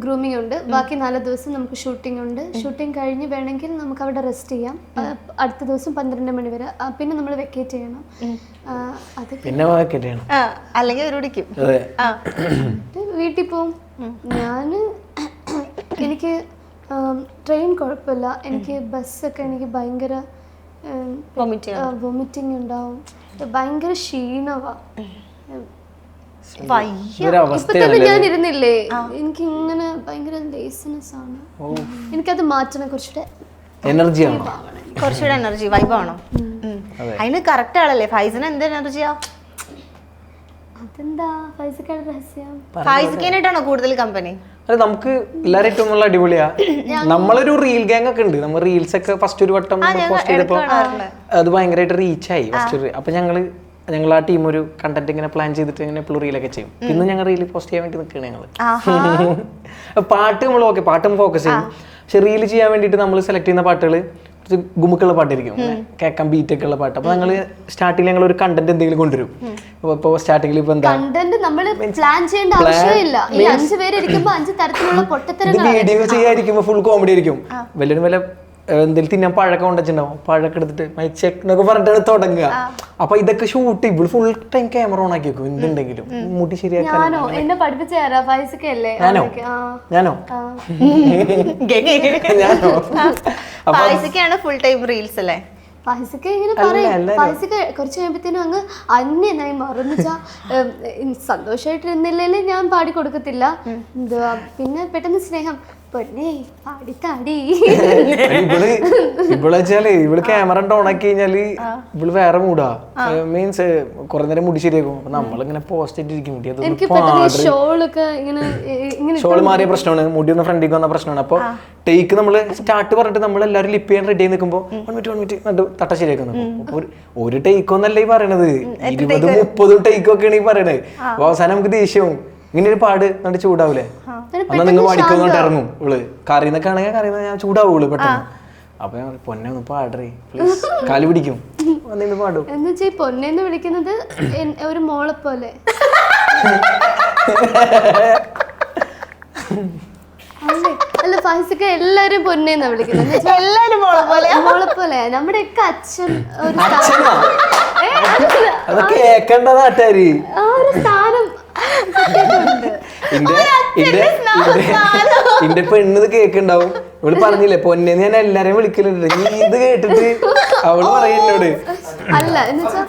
ഗ്രൂമിംഗ് ഉണ്ട്, ബാക്കി 4 ദിവസം നമുക്ക് ഷൂട്ടിംഗ് ഉണ്ട്. ഷൂട്ടിംഗ് കഴിഞ്ഞ് വേണമെങ്കിൽ നമുക്ക് അവിടെ റെസ്റ്റ് ചെയ്യാം. അടുത്ത ദിവസം 12 മണി വരെ. പിന്നെ നമ്മൾ വെക്കേറ്റ് ചെയ്യണം. അത് പിന്നെ അല്ലെങ്കിൽ ഒരുടിക്കും വീട്ടിൽ പോവും. എനിക്ക് ട്രെയിൻ കുഴപ്പമില്ല, എനിക്ക് ബസ്സൊക്കെ എനിക്ക് ഭയങ്കര വൊമിറ്റിംഗ് ഉണ്ടാവും, ഭയങ്കര ക്ഷീണവാ. ഞാൻ ഇരുന്നില്ലേ, എനിക്ക് ഇങ്ങനെ ഭയങ്കര ലേസിനെസ് ആണ്. എനിക്കത് മാറ്റണം, കുറച്ചുകൂടെ എനർജി വൈബ് ആണോ? അതിന് കറക്റ്റ് ആളല്ലേ ഫൈസിന്? എന്ത് എനർജിയാ? അതെന്താ ഫൈസിക്കാരുടെ രഹസ്യം? ഫൈസിക്കാനായിട്ടാണോ കൂടുതൽ കമ്പനി? അല്ല നമുക്ക് എല്ലാവരും ഏറ്റവും നല്ല അടിപൊളിയാ. നമ്മളൊരു റീൽ ഗാങ് ഒക്കെ ഉണ്ട്. നമ്മൾ റീൽസ് ഒക്കെ ഫസ്റ്റ് ഒരു വട്ടം പോസ്റ്റ് ചെയ്തപ്പോ അത് ഭയങ്കരമായിട്ട് റീച്ചായി ഫസ്റ്റ്. അപ്പൊ ഞങ്ങൾ ആ ടീം ഒരു കണ്ടന്റ് ഇങ്ങനെ പ്ലാൻ ചെയ്തിട്ട് ഇങ്ങനെ എപ്പോഴും റീലൊക്കെ ചെയ്യും. പിന്നെ ഞങ്ങൾ റീൽ പോസ്റ്റ് ചെയ്യാൻ വേണ്ടി നിൽക്കുകയാണ് ഞങ്ങള്. പാട്ട് നമ്മൾ പാട്ടും ഫോക്കസ് ചെയ്യും. പക്ഷെ റീൽ ചെയ്യാൻ വേണ്ടിയിട്ട് നമ്മൾ സെലക്ട് ചെയ്യുന്ന പാട്ടുകൾ കുറച്ച് ഗുമുക്കുള്ള പാട്ടായിരിക്കും, കേൾക്കാൻ ബീറ്റൊക്കെ ഉള്ള പാട്ട്. അപ്പൊ ഞങ്ങള് സ്റ്റാർട്ടിങ്ങിൽ ഞങ്ങൾ ഒരു കണ്ടന്റ് എന്തെങ്കിലും കൊണ്ടുവരും. ഇപ്പൊ സ്റ്റാർട്ടിങ്ങിൽ ഇപ്പൊ എന്താ കണ്ടന്റ് നമ്മൾ പ്ലാൻ ചെയ്യേണ്ട ആവശ്യമില്ല. ഈ 5 പേര് ഇരിക്കുമ്പോ 5 തരത്തിലുള്ള പൊട്ടത്തരങ്ങൾ വീഡിയോ ചെയ്യാതിരിക്കുമ്പോ ഫുൾ കോമഡി ആയിരിക്കും. വല്ല എന്തെങ്കിലും തിന്നാൻ പഴക്കം കൊണ്ടുവച്ചിട്ടുണ്ടാവും. പഴക്കം എടുത്തിട്ട് മൈച്ചെന്നൊക്കെ പറഞ്ഞിട്ടാണ് തുടങ്ങുക. അപ്പൊ ഇതൊക്കെ ഷൂട്ട് ഇവിടെ ഫുൾ ടൈം ക്യാമറ ഓൺ ആക്കി വെക്കും. എന്തുണ്ടെങ്കിലും മുടി ശരിയാക്കാൻ. ഞാനോ എന്നെ പഠിപ്പിച്ചാരാ ഫൈസിക്കല്ലേ? ഞാനോ ഫൈസിക്കാണ് ഫുൾ ടൈം റീൽസ് അല്ലേ? ഫൈസിക്ക ഇങ്ങനെ പറയും. ഫൈസിക്ക കുറച്ച് കഴിയുമ്പത്തേനും അങ്ങ് അന്യനായി മറന്നുവെച്ചാ സന്തോഷമായിട്ടിരുന്നില്ലേ ഞാൻ പാടി കൊടുക്കത്തില്ല. എന്തുവാ പിന്നെ പെട്ടെന്ന് സ്നേഹം പൊന്നേ പാടിത്താടി. ഇവള് വെച്ചാല് ഇവള് ക്യാമറ ഓൺ ആക്കി കഴിഞ്ഞാല് ഇവള് വേറെ മൂടാ. മീൻസ് കുറെ നേരം മുടി ശരിയാക്കും. അപ്പൊ നമ്മളിങ്ങനെ പോസ്റ്റ് ഇട്ടിരിക്കും. ഷോള് മാറിയ പ്രശ്നമാണ്. മുടി ഒന്ന് ഫ്രണ്ടിലേക്ക് വന്ന പ്രശ്നമാണ്. അപ്പൊ ടേക്ക് നമ്മള് സ്റ്റാർട്ട് പറഞ്ഞിട്ട് നമ്മൾ എല്ലാവരും ലിപ്പ് ചെയ്യാൻ റെഡി ആയി നിൽക്കുമ്പോ 1 മിനിറ്റ് തട്ട ശരിയാക്കുന്നു. ഒരു ടേക്ക് ഒന്നല്ലേ ഈ പറയണത്, 20-30 ടേക്ക് ഒക്കെയാണ് ഈ പറയണത്. അപ്പൊ അവസാനം നമുക്ക് ദേഷ്യവും. ഇങ്ങനെ ഒരു പാട് എന്നിട്ട് ചൂടാവൂലേ? എന്നാ നിങ്ങൾ പാടിക്കോന്നിട്ട് ഇറങ്ങും ഇവള്. കറിയുന്നൊക്കെ ആണെങ്കിൽ കറിയുന്ന ഞാൻ ചൂടാവൂള് പെട്ടെന്ന്. അപ്പൊ ഞാൻ പൊന്നെ ഒന്ന് പാടേ പ്ലീസ്, കാല് പിടിക്കും. വന്നിന്ന് പാടും. എന്ന് വെച്ചാ ഈ പൊന്നെന്ന് വിളിക്കുന്നത് ഒരു മോളെ പോലെ. അല്ല ഫൈസിക്ക എല്ലാരും പൊന്നേന്നാ വിളിക്കുന്നത്. എല്ലാരും മോളെ പോലെ. നമ്മുടെ ഒക്കെ അച്ഛൻ ഒരു കേക്കണ്ട നാട്ടുകാര് ആ ഒരു സ്ഥാനം എന്റെ പെണ്ണിത് കേക്കുണ്ടാവും. ഇവള് പറഞ്ഞില്ലേ പൊന്നേന്ന് ഞാൻ എല്ലാരെയും വിളിക്കലുണ്ട്. നീ ഇത് കേട്ടിട്ട് അവള് പറയുന്നോട് അല്ല എന്ന് വെച്ചാ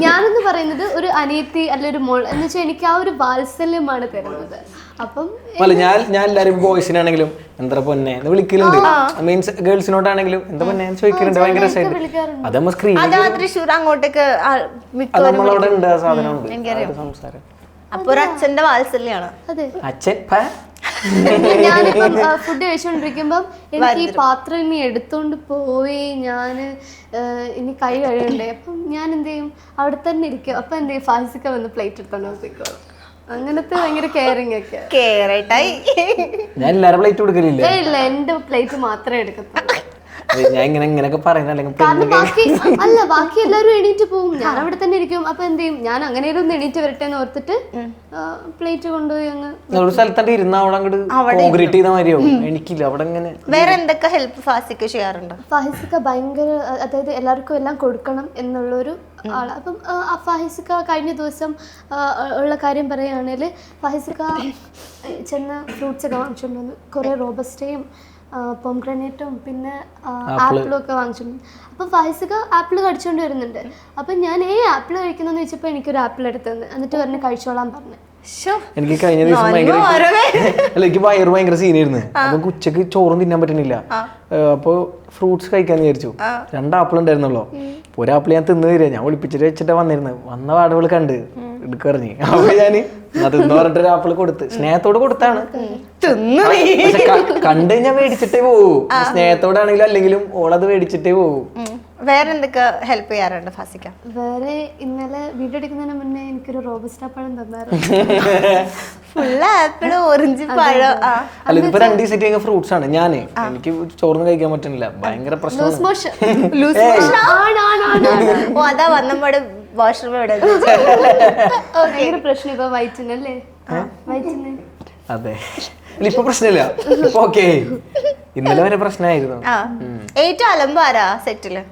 ഞാനെന്ന് പറയുന്നത് ഒരു അനിയത്തി അല്ല ഒരു മോൾ എന്ന് വെച്ചാൽ എനിക്ക് ആ ഒരു വാത്സല്യമാണ് തരുന്നത്. അപ്പം ഞാൻ എല്ലാരും ബോയ്സിനാണെങ്കിലും എന്താ പൊന്നെ എന്ന് വിളിക്കലുണ്ട്. മീൻസ് ഗേൾസിനോട്ടാണെങ്കിലും എന്താ പൊന്നെ ചോദിക്കലുണ്ട്. ഭയങ്കര രസമായിട്ട് അത് നമ്മൾ സ്ക്രീൻ തൃശ്ശൂർ അങ്ങോട്ടേക്ക് നമ്മളവിടെ ഉണ്ട്. ആ സാധനം ഉണ്ട് സംസാരം. അപ്പൊ ഒരു അച്ഛന്റെ വാത്സല്യാണ്. അതെ അച്ഛൻ ഞാനിപ്പം ഫുഡ് കഴിച്ചോണ്ടിരിക്കുമ്പം എനിക്ക് ഈ പാത്രം ഇനി എടുത്തോണ്ട് പോയി ഞാന് ഇനി കൈ കഴുകണ്ടേ. അപ്പം ഞാൻ എന്ത് ചെയ്യും, അവിടെ തന്നെ ഇരിക്കും. അപ്പൊ എന്ത് ചെയ്യും, ഫാസിക്ക വന്ന് പ്ലേറ്റ് എടുത്തോണ്ട് നോക്കിക്കോ. അങ്ങനത്തെ ഭയങ്കര കെയറിങ് ഒക്കെ. ഞാൻ എല്ലാരും പ്ലേറ്റ് കൊടുക്കലില്ല. ഇല്ല എന്റെ പ്ലേറ്റ് മാത്രമേ എടുക്കത്തുള്ളൂ. ഞാൻ ഇങ്ങനെയൊക്കെ പറയുന്ന കാരണം ബാക്കി എല്ലാവരും എണീറ്റ് പോകും. ഞാൻ അവിടെ തന്നെ ഇരിക്കും. അപ്പൊ എന്ത് ചെയ്യും, ഞാൻ അങ്ങനെയൊരു എണീറ്റ് വരട്ടെ എന്ന് ഓർത്തിട്ട് പ്ലേറ്റ് കൊണ്ടുപോയി അങ്ങ് ഒരു സ്ഥലത്താണ്ട് ഇരുന്ന അവിടെ അങ്ങോട്ട് കോൺക്രീറ്റ് ചെയ്ത മാതിരിയാവും. എനിക്കില്ല അവിടെ ഇങ്ങനെ. വേറെ എന്തൊക്കെ ഹെൽപ്പ് ഫാസിക്ക ചെയ്യാറുണ്ട്? ഫാസിക്ക ഭയങ്കര, അതായത് എല്ലാവർക്കും എല്ലാം കൊടുക്കണം എന്നുള്ളൊരു ആളാണ്. അപ്പം ഫാസിക്ക കഴിഞ്ഞ ദിവസം ഉള്ള കാര്യം പറയുകയാണെങ്കിൽ ഫാസിക്ക ചെന്ന് ഫ്രൂട്ട്സ് ഒക്കെ വാങ്ങിച്ചുകൊണ്ട് വന്നു. കുറേ റോബസ്റ്റയും പൊംഗ്രാനേറ്റും പിന്നെ ആപ്പിളും ഒക്കെ വാങ്ങിച്ചിട്ടുണ്ട്. അപ്പം ഫാസിക്ക ആപ്പിൾ കടിച്ചുകൊണ്ട് വരുന്നുണ്ട്. അപ്പം ഞാൻ ആപ്പിൾ കഴിക്കുന്നതെന്ന് വെച്ചപ്പോൾ എനിക്കൊരു ആപ്പിൾ എടുത്തു തന്നെ എന്നിട്ട് പറഞ്ഞ് കഴിച്ചോളാൻ പറഞ്ഞു. എനിക്ക് കഴിഞ്ഞ ദിവസം എനിക്ക് വയറ് ഭയങ്കര സീനായിരുന്നു. അപ്പൊ ഉച്ചക്ക് ചോറും തിന്നാൻ പറ്റണില്ല. അപ്പൊ ഫ്രൂട്ട്സ് കഴിക്കാന്ന് വിചാരിച്ചു. 2 ആപ്പിൾ ഉണ്ടായിരുന്നല്ലോ. ഒരു ആപ്പിൾ ഞാൻ തിന്നു തരിക. ഞാൻ ഒളിപ്പിച്ചിട്ട് വെച്ചിട്ടാ വന്നിരുന്നത്. വന്ന പാടുകൾ കണ്ട് എടുക്കറിഞ്ഞ്. അപ്പൊ ഞാന് അതെന്ന് പറഞ്ഞിട്ട് ആപ്പിൾ കൊടുത്ത് സ്നേഹത്തോട് കൊടുത്താണ്. കണ്ടു കഴിഞ്ഞാൽ മേടിച്ചിട്ടേ പോകൂ. സ്നേഹത്തോടാണെങ്കിലും അല്ലെങ്കിലും ഓളത് മേടിച്ചിട്ടേ പോകൂ. വേറെ എന്തൊക്കെ ഹെൽപ്പ് ചെയ്യാറുണ്ട് ഫാസിക്ക? വേറെ ഇന്നലെ വീഡിയോ എടുക്കുന്നതിന് മുന്നേ എനിക്കൊരു റോബസ്റ്റ പഴം തന്നായിരുന്നു. ഫുള്ള് ആപ്പിള് ഓറഞ്ച് പഴം. അല്ല ഇതിപ്പോ 2 ദിവസമായിട്ട് കഴിഞ്ഞ ഫ്രൂട്ട്സ് ആണ്. ഞാന് എനിക്ക് ചോറിന് കഴിക്കാൻ പറ്റുന്നില്ല. ഭയങ്കര പ്രശ്നമാണ്. അതാ വന്നപാട് വാഷ്റൂം എവിടെ ഭയങ്കര പ്രശ്നം ഇപ്പൊ വയറ്റിനല്ലേ. വയറ്റിന് അതെ ഇപ്പൊ പ്രശ്നമില്ല. ഓക്കെ ഇന്നലെ വരെ പ്രശ്നമായിരുന്നു. ഏറ്റവും അലമ്പാരാ സെറ്റില്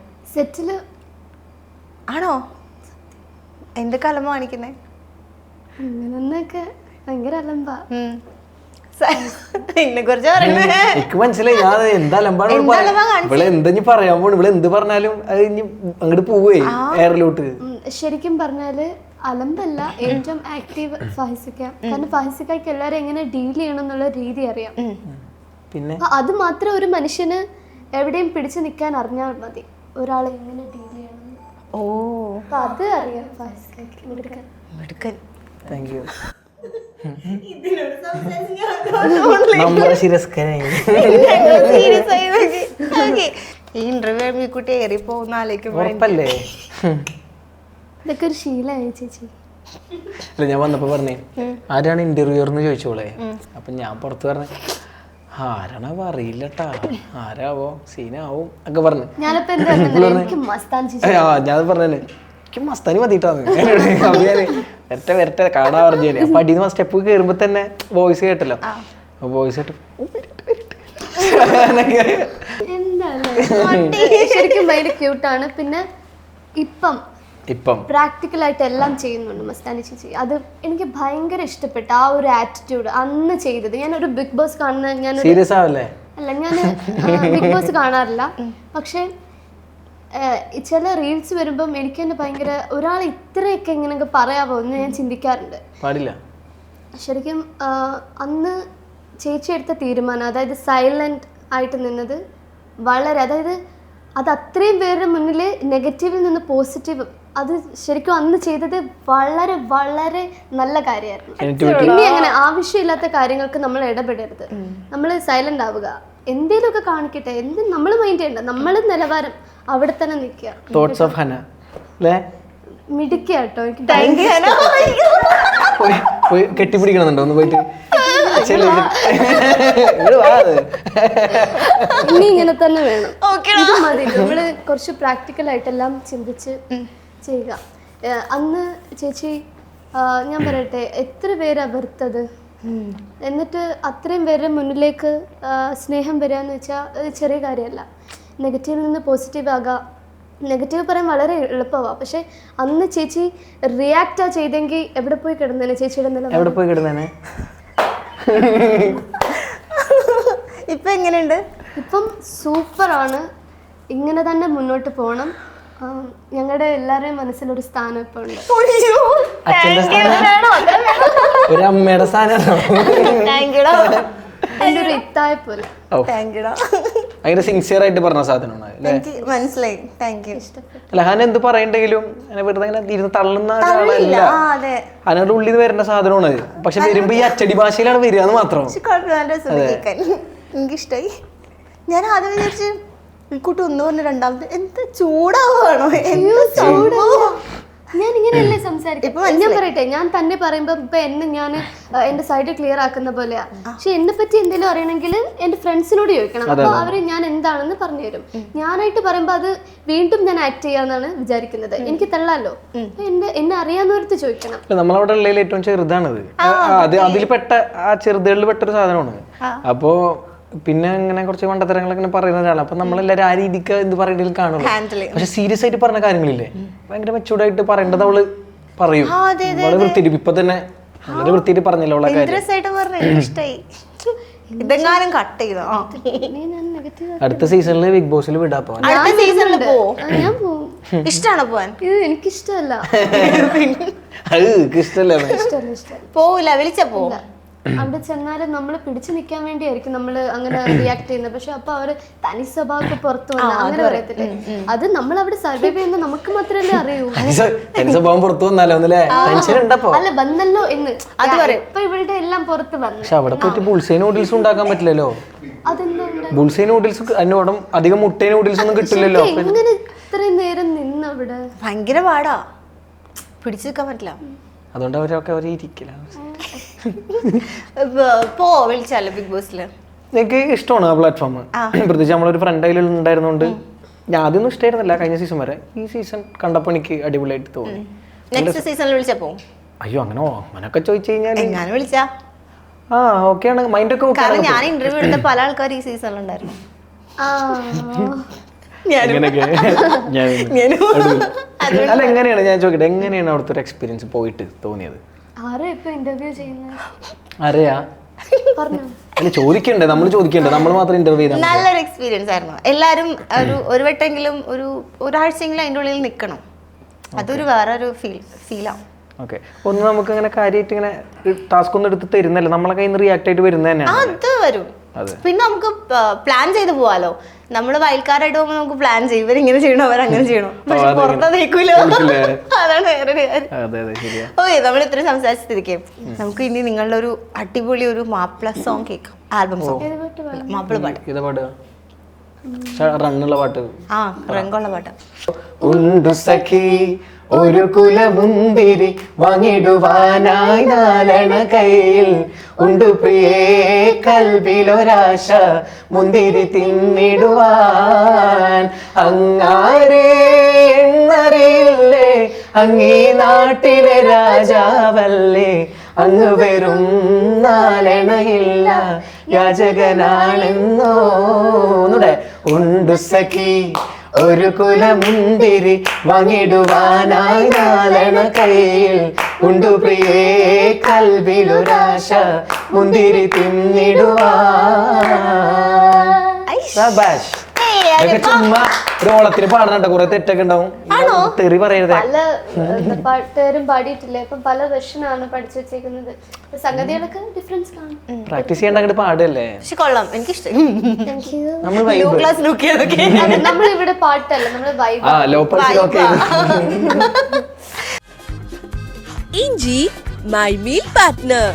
ആണോ? എന്തൊക്കെ അലമ്പ കാണിക്കുന്നേ? അങ്ങനൊക്കെ ഭയങ്കര അലമ്പാ. എന്നെ കുറിച്ച് പറയണേ എനിക്ക് മനസ്സിലായി. ഞാൻ എന്താ അലമ്പാണ് ഇവിടെ എന്താ പറയാൻ പോണു. ഇവിടെ എന്ത് പറഞ്ഞാലും അത് ഇനി അങ്ങോട്ട് പോവേ എയറിലോട്ട്. ശരിക്കും പറഞ്ഞാല് അലമ്പല്ല, ഏറ്റവും ആക്റ്റീവ് ഫാസിക്ക. കാരണം ഫാസിക്കയ്ക്ക് എല്ലാവരും എങ്ങനെ ഡീൽ ചെയ്യണം എന്നുള്ള രീതി അറിയാം. പിന്നെ അത് മാത്രം ഒരു മനുഷ്യന് എവിടെയും പിടിച്ചു നിൽക്കാൻ അറിഞ്ഞാൽ മതി, ഒരാളെ എങ്ങനെ ഡീൽ ചെയ്യണം. അത് അറിയാം ഫാസിക്കയ്ക്ക്. Thank you. നമ്മുടെ ശിരസ്കരായി സീരിയസ് ആയി നോക്കി. Okay. ഈ ഇന്റർവ്യൂ കുട്ടി ഏറി പോകുന്ന ആലോചിക്കുമ്പോൾ ഉറപ്പല്ലേ? ഇതൊക്കെ ഒരു ശീലമായി ചേച്ചി. അല്ല ഞാൻ വന്നപ്പോ പറഞ്ഞേ ആരാണ് ഇന്റർവ്യൂർ എന്ന് ചോദിച്ചോളെ. അപ്പൊ ഞാൻ പുറത്ത് പറഞ്ഞ ആരാണോ അറിയില്ലട്ടാ, ആരാവോ സീനാവും ഒക്കെ പറഞ്ഞു. ഞാനിപ്പോ എന്താ എനിക്ക് മസ്താൻ ചേച്ചി. ഞാൻ പറഞ്ഞേ എനിക്ക് മസ്താനി മതിയിട്ടാന്ന്. അപ്പൊ ഞാൻ വരട്ടെ വരട്ടെ കാണാ പറഞ്ഞു. അപ്പൊ അടിന്ന് സ്റ്റെപ്പ് കയറുമ്പോ തന്നെ വോയിസ് കേട്ടല്ലോ. വോയിസ് കേട്ട് എന്താല്ലേ ശരിക്കും ഭയങ്കര ക്യൂട്ടാണ്. പിന്നെ ഇപ്പം പ്രാക്ടിക്കലായിട്ട് എല്ലാം ചെയ്യുന്നുണ്ട് മസ്താനി ചേച്ചി. അത് എനിക്ക് ഭയങ്കര ഇഷ്ടപ്പെട്ട ആ ഒരു ആറ്റിറ്റ്യൂഡ് അന്ന് ചെയ്തത്. ഞാനൊരു ബിഗ് ബോസ് കാണുന്ന ഞാൻ സീരിയസ് ആവല്ലേ? അല്ല, ഞാൻ ബിഗ് ബോസ് കാണാറില്ല. പക്ഷെ ചില റീൽസ് വരുമ്പം എനിക്ക് തന്നെ ഭയങ്കര ഒരാൾ ഇത്രയൊക്കെ ഇങ്ങനെയൊക്കെ പറയാമോ എന്ന് ഞാൻ ചിന്തിക്കാറുണ്ട്. പാടില്ല. ശരിക്കും അന്ന് ചേച്ചി എടുത്ത തീരുമാനം, അതായത് സൈലന്റ് ആയിട്ട് നിന്നത് വളരെ, അതായത് അത് അത്രയും പേരുടെ മുന്നിൽ നെഗറ്റീവിൽ നിന്ന് പോസിറ്റീവ്, അത് ശരിക്കും അന്ന് ചെയ്തത് വളരെ വളരെ നല്ല കാര്യമായിരുന്നു. ഇനി അങ്ങനെ ആവശ്യമില്ലാത്ത കാര്യങ്ങൾക്ക് നമ്മൾ ഇടപെടരുത്. നമ്മൾ സൈലന്റ് ആവുക, എന്തേലുമൊക്കെ കാണിക്കട്ടെ, നമ്മൾ മൈൻഡ് ചെയ്യണ്ട, നമ്മൾ നിലവാരം അവിടെ തന്നെ നിൽക്കുക. തോട്ട്സ് ഓഫ് ഹന അല്ലേ? മിടുക്കുക കേട്ടോ. എനിക്ക് പോയി കെട്ടിപ്പിടിക്കണമെന്നുണ്ടോ ഒന്ന് പോയിട്ട്? ഇനി ഇങ്ങനെ തന്നെ വേണം. ഇത് മതി. നമ്മള് കുറച്ച് പ്രാക്ടിക്കൽ ആയിട്ടെല്ലാം ചിന്തിച്ച് ചെയ്യുക. അന്ന് ചേച്ചി ഞാൻ പറയട്ടെ, എത്ര പേരാ വെറുത്തത്. എന്നിട്ട് അത്രയും പേരുടെ മുന്നിലേക്ക് സ്നേഹം വരിക എന്ന് വെച്ചാൽ അത് ചെറിയ കാര്യമല്ല. നെഗറ്റീവിൽ നിന്ന് പോസിറ്റീവ് ആകാം. നെഗറ്റീവ് പറയാൻ വളരെ എളുപ്പമാണ്. പക്ഷെ അന്ന് ചേച്ചി റിയാക്റ്റാ ചെയ്തെങ്കിൽ എവിടെ പോയി കിടന്നേനെ ചേച്ചിയുടെ നില? എവിടെ പോയി കിടന്നേനെ? ഇപ്പൊ എങ്ങനെയുണ്ട്? ഇപ്പം സൂപ്പറാണ്. ഇങ്ങനെ തന്നെ മുന്നോട്ട് പോകണം. ഞങ്ങളുടെ എല്ലാവരുടെയും മനസ്സിലൊരു സ്ഥാനം ഇപ്പൊ ഉണ്ട്. ഒരു അമ്മയുടെ സ്ഥാനമാണോ? എൻ്റെ ഒരു ഇത്തായ പോലെ. ഭയങ്കര സിൻസിയർ ആയിട്ട് പറഞ്ഞ സാധനമാണ്. എനിക്ക് മനസ്സിലായി. Thank you. അല്ല ഹന എന്ത് പറയണ്ടെങ്കിലും വെറുതെ അങ്ങനെ ഇരുന്ന് തള്ളുന്ന ഒരാളല്ല. ഹനയുടെ ഉള്ളിൽ നിന്ന് വരുന്ന സാധനമാണ്. പക്ഷെ വരുമ്പോ ഈ അച്ചടി ഭാഷയിലാണ് വരിക എന്ന് മാത്രം. എനിക്കിഷ്ടായി. ഞാൻ ആദ്യം വിചാരിച്ച് കൂട്ടി ഒന്ന് പറഞ്ഞ രണ്ടാമത് എന്ത് ചൂടാവാണോ? ഞാൻ ഇങ്ങനെയല്ലേ സംസാരിക്കും. ഞാൻ പറയട്ടെ, ഞാൻ തന്നെ പറയുമ്പോ ഇപ്പൊ ഞാൻ എന്റെ സൈഡ് ക്ലിയർ ആക്കുന്ന പോലെയാ. പക്ഷെ എന്നെ പറ്റി എന്തെങ്കിലും അറിയണമെങ്കിൽ എന്റെ ഫ്രണ്ട്സിനോട് ചോദിക്കണം. അപ്പൊ അവര് ഞാൻ എന്താണെന്ന് പറഞ്ഞു തരും. ഞാനായിട്ട് പറയുമ്പോ അത് വീണ്ടും ഞാൻ ആക്ട് ചെയ്യാന്നാണ് വിചാരിക്കുന്നത്. എനിക്ക് തള്ളാലോ. എന്നെ അറിയാവുന്നവരത്ത് ചോദിക്കണം. നമ്മളവിടെ ഉള്ളതിൽ ഏറ്റവും ചെറുതാണത്. അതിൽ പെട്ട ആ ചെറുതുകളിൽ പെട്ടൊരു സാധനമാണ്. അപ്പോ പിന്നെ ഇങ്ങനെ കുറച്ച് മണ്ടത്തരങ്ങൾ ഇങ്ങനെ പറയുന്ന ഒരാളാണ്. അപ്പൊ നമ്മളെല്ലാരും ആ രീതിക്ക് എന്ത് പറയേണ്ടതിൽ കാണുള്ളൂ. പക്ഷെ സീരിയസ് ആയിട്ട് പറഞ്ഞ കാര്യങ്ങളില്ലേ, ഭയങ്കര മെച്ചൂർഡായിട്ട് പറയേണ്ടത് അവള് പറയും. അവള് വൃത്തിയിട്ട് ഇപ്പൊ തന്നെ വളരെ വൃത്തിയിട്ട് പറഞ്ഞല്ലോ ഉള്ള കാര്യം. ഇതെങ്ങാനും കട്ട് ചെയ്തോ? അടുത്ത സീസണില് ബിഗ് ബോസിൽ വിടാപ്പോ. അടുത്ത സീസണിൽ പോവോ? ഞാൻ പോവും. ഇഷ്ടാണോ പോവാൻ? ഇത് എനിക്കിഷ്ടമല്ല. ഇഷ്ടല്ല. പോവില്ല. വിളിച്ച പോവും. അവിടെ ചെന്നാലും നമ്മൾ പിടിച്ചു നിൽക്കാൻ വേണ്ടിയായിരിക്കും നമ്മൾ അങ്ങനെ റിയാക്ട് ചെയ്യുന്നത്. പക്ഷെ അപ്പൊ അവര് തനി സ്വഭാവമൊക്കെ പുറത്തു വന്ന അങ്ങനെ പറയത്തില്ലേ, അത് നമ്മൾ അവിടെ സർവൈവ് ചെയ്യുന്ന നമുക്ക് മാത്രമല്ലേ അറിയൂ. അല്ല വന്നല്ലോ എന്ന് അത് പറയും. ഇപ്പൊ ഇവിടെ എല്ലാം പുറത്ത് വന്നു. പക്ഷെ അവിടെ പോയിട്ട് ബുൾസൈ നൂഡിൽസ് ഉണ്ടാക്കാൻ പറ്റില്ലല്ലോ. അതെന്തുകൊണ്ട്? ബുൾസൈ നൂഡിൽസ് അതിനോടും അധികം മുട്ട നൂഡിൽസ് ഒന്നും കിട്ടില്ലല്ലോ. എങ്ങനെ ഇത്രയും നേരം നിന്ന് അവിടെ? ഭയങ്കര പാടാ, പിടിച്ചു നിൽക്കാൻ പറ്റില്ല. അതുകൊണ്ട് അവരൊക്കെ അവർ ഇരിക്കലാണ്. വിളിച്ചാലോ ബിഗ് ബോസില്? എനിക്ക് ഇഷ്ടമാണ് ആ പ്ലാറ്റ്ഫോം. പ്രത്യേകിച്ച് നമ്മളൊരു ഫ്രണ്ട് അതിൽ ഉണ്ടായിരുന്നോണ്ട് ഞാൻ ആദ്യമൊന്നും ഇഷ്ടമായിരുന്നില്ല കഴിഞ്ഞ സീസൺ വരെ. ഈ സീസൺ കണ്ടപ്പോൾ എനിക്ക് അടിപൊളിയായിട്ട് തോന്നി. നെക്സ്റ്റ് സീസണിൽ വിളിച്ചപ്പോ അയ്യോ അങ്ങനൊക്കെ ചോദിച്ചു കഴിഞ്ഞാൽ വിളിച്ചാ ഓക്കെയാണ്, മൈൻഡ് ഒക്കെ ഓക്കെ. കാരണം ഞാൻ ഇന്റർവ്യൂ എടുത്ത പല ആൾക്കാർ ഈ സീസണിലുണ്ടായിരുന്നു. അല്ല എങ്ങനെയാണ്, ഞാൻ ചോദിക്കട്ടെ, എങ്ങനെയാണ് അവിടുത്തെ ഒരു എക്സ്പീരിയൻസ് പോയിട്ട് തോന്നിയത്? അറിയാ അല്ല ചോദിക്കണ്ടേ, നമ്മൾ ചോദിക്കണ്ടേ, നമ്മൾ മാത്രം ഇന്റർവ്യൂ ചെയ്താൽ? നല്ലൊരു എക്സ്പീരിയൻസ് ആയിരുന്നു. എല്ലാരും ഒരു വട്ടെങ്കിലും ഒരാഴ്ചയെങ്കിലും അതിൻ്റെ ഉള്ളിൽ നിൽക്കണം. അതൊരു വേറൊരു ഫീലാണ്. ഓക്കെ, ഒന്ന് നമുക്ക് ഇങ്ങനെ കാര്യമായിട്ട് ഇങ്ങനെ ടാസ്ക് ഒന്നും എടുത്ത് തരുന്നല്ലേ, നമ്മളെ കയ്യിൽ നിന്ന് റിയാക്ട് ആയിട്ട് വരുന്നത് തന്നെയാണ്. അത് വരും. അതെ. പിന്നെ നമുക്ക് പ്ലാൻ ചെയ്ത് പോവാലോ. നമ്മള് വയൽക്കാരായിട്ട് പോകുമ്പോൾ നമുക്ക് പ്ലാൻ ചെയ്യും, ഇവരിങ്ങനെ ചെയ്യണോ അവരങ്ങനെ ചെയ്യണോ, പക്ഷെ പുറത്ത് നിൽക്കൂലോ. അതാണ് വേറൊരു കാര്യം. ഓക്കെ, നമ്മൾ ഇത്രയും സംസാരിച്ചിരിക്കും. നമുക്ക് ഇനി നിങ്ങളുടെ ഒരു അടിപൊളി ഒരു മാപ്പിള സോങ് കേൾക്കാം, ആൽബം സോങ്, മാപ്പിള പാട്ട്. റണ്ണുള്ള പാട്ട്, ആ റങ്കുള്ള പാട്ട്. ഉണ്ടു സഖി ഒരു കുലമുന്തിരി വാങ്ങിടുവാനായി നാലണ കയ്യിൽ ഉണ്ടു പ്രിയേ കൽവിലൊരാശ മുന്തിരി തിന്നിടുവാൻ അങ്ങാരേ എന്നറിയില്ലേ അങ്ങീ നാട്ടിലെ രാജാവല്ലേ അങ്ങ് വെറും നാലണയില്ല യാചകനാണെന്നോ. ഉണ്ടു സഖി ഒരു കുലമുന്തിരി വാങ്ങിടുവാനായി നാലണ കയ്യിൽ ഉണ്ടു പ്രിയേ കൽവിലൊരാശ മുന്തിരി തിന്നിടുവാൻ. ചുമ്മാ ഓളത്തിന് പാടാനുണ്ടോ, കുറെ തെറ്റൊക്കെ ഉണ്ടാവും, തെറി പറയരുത്. പല പാട്ടുകാരും പാടിയിട്ടില്ലേ, ഇപ്പൊ പല വെർഷനാണ് പഠിച്ചു വെച്ചേക്കുന്നത്. സംഗതികളൊക്കെ ഡിഫറൻസ് കാണും. പ്രാക്ടീസ് ചെയ്യേണ്ട അങ്ങോട്ട് പാടല്ലേ. പക്ഷെ കൊള്ളാം, എനിക്കിഷ്ടം. നമ്മൾ നമ്മളിവിടെ പാട്ടല്ല, നമ്മള് വൈബ്. ഇഞ്ചി മൈ മീൽ പാർട്ട്ണർ.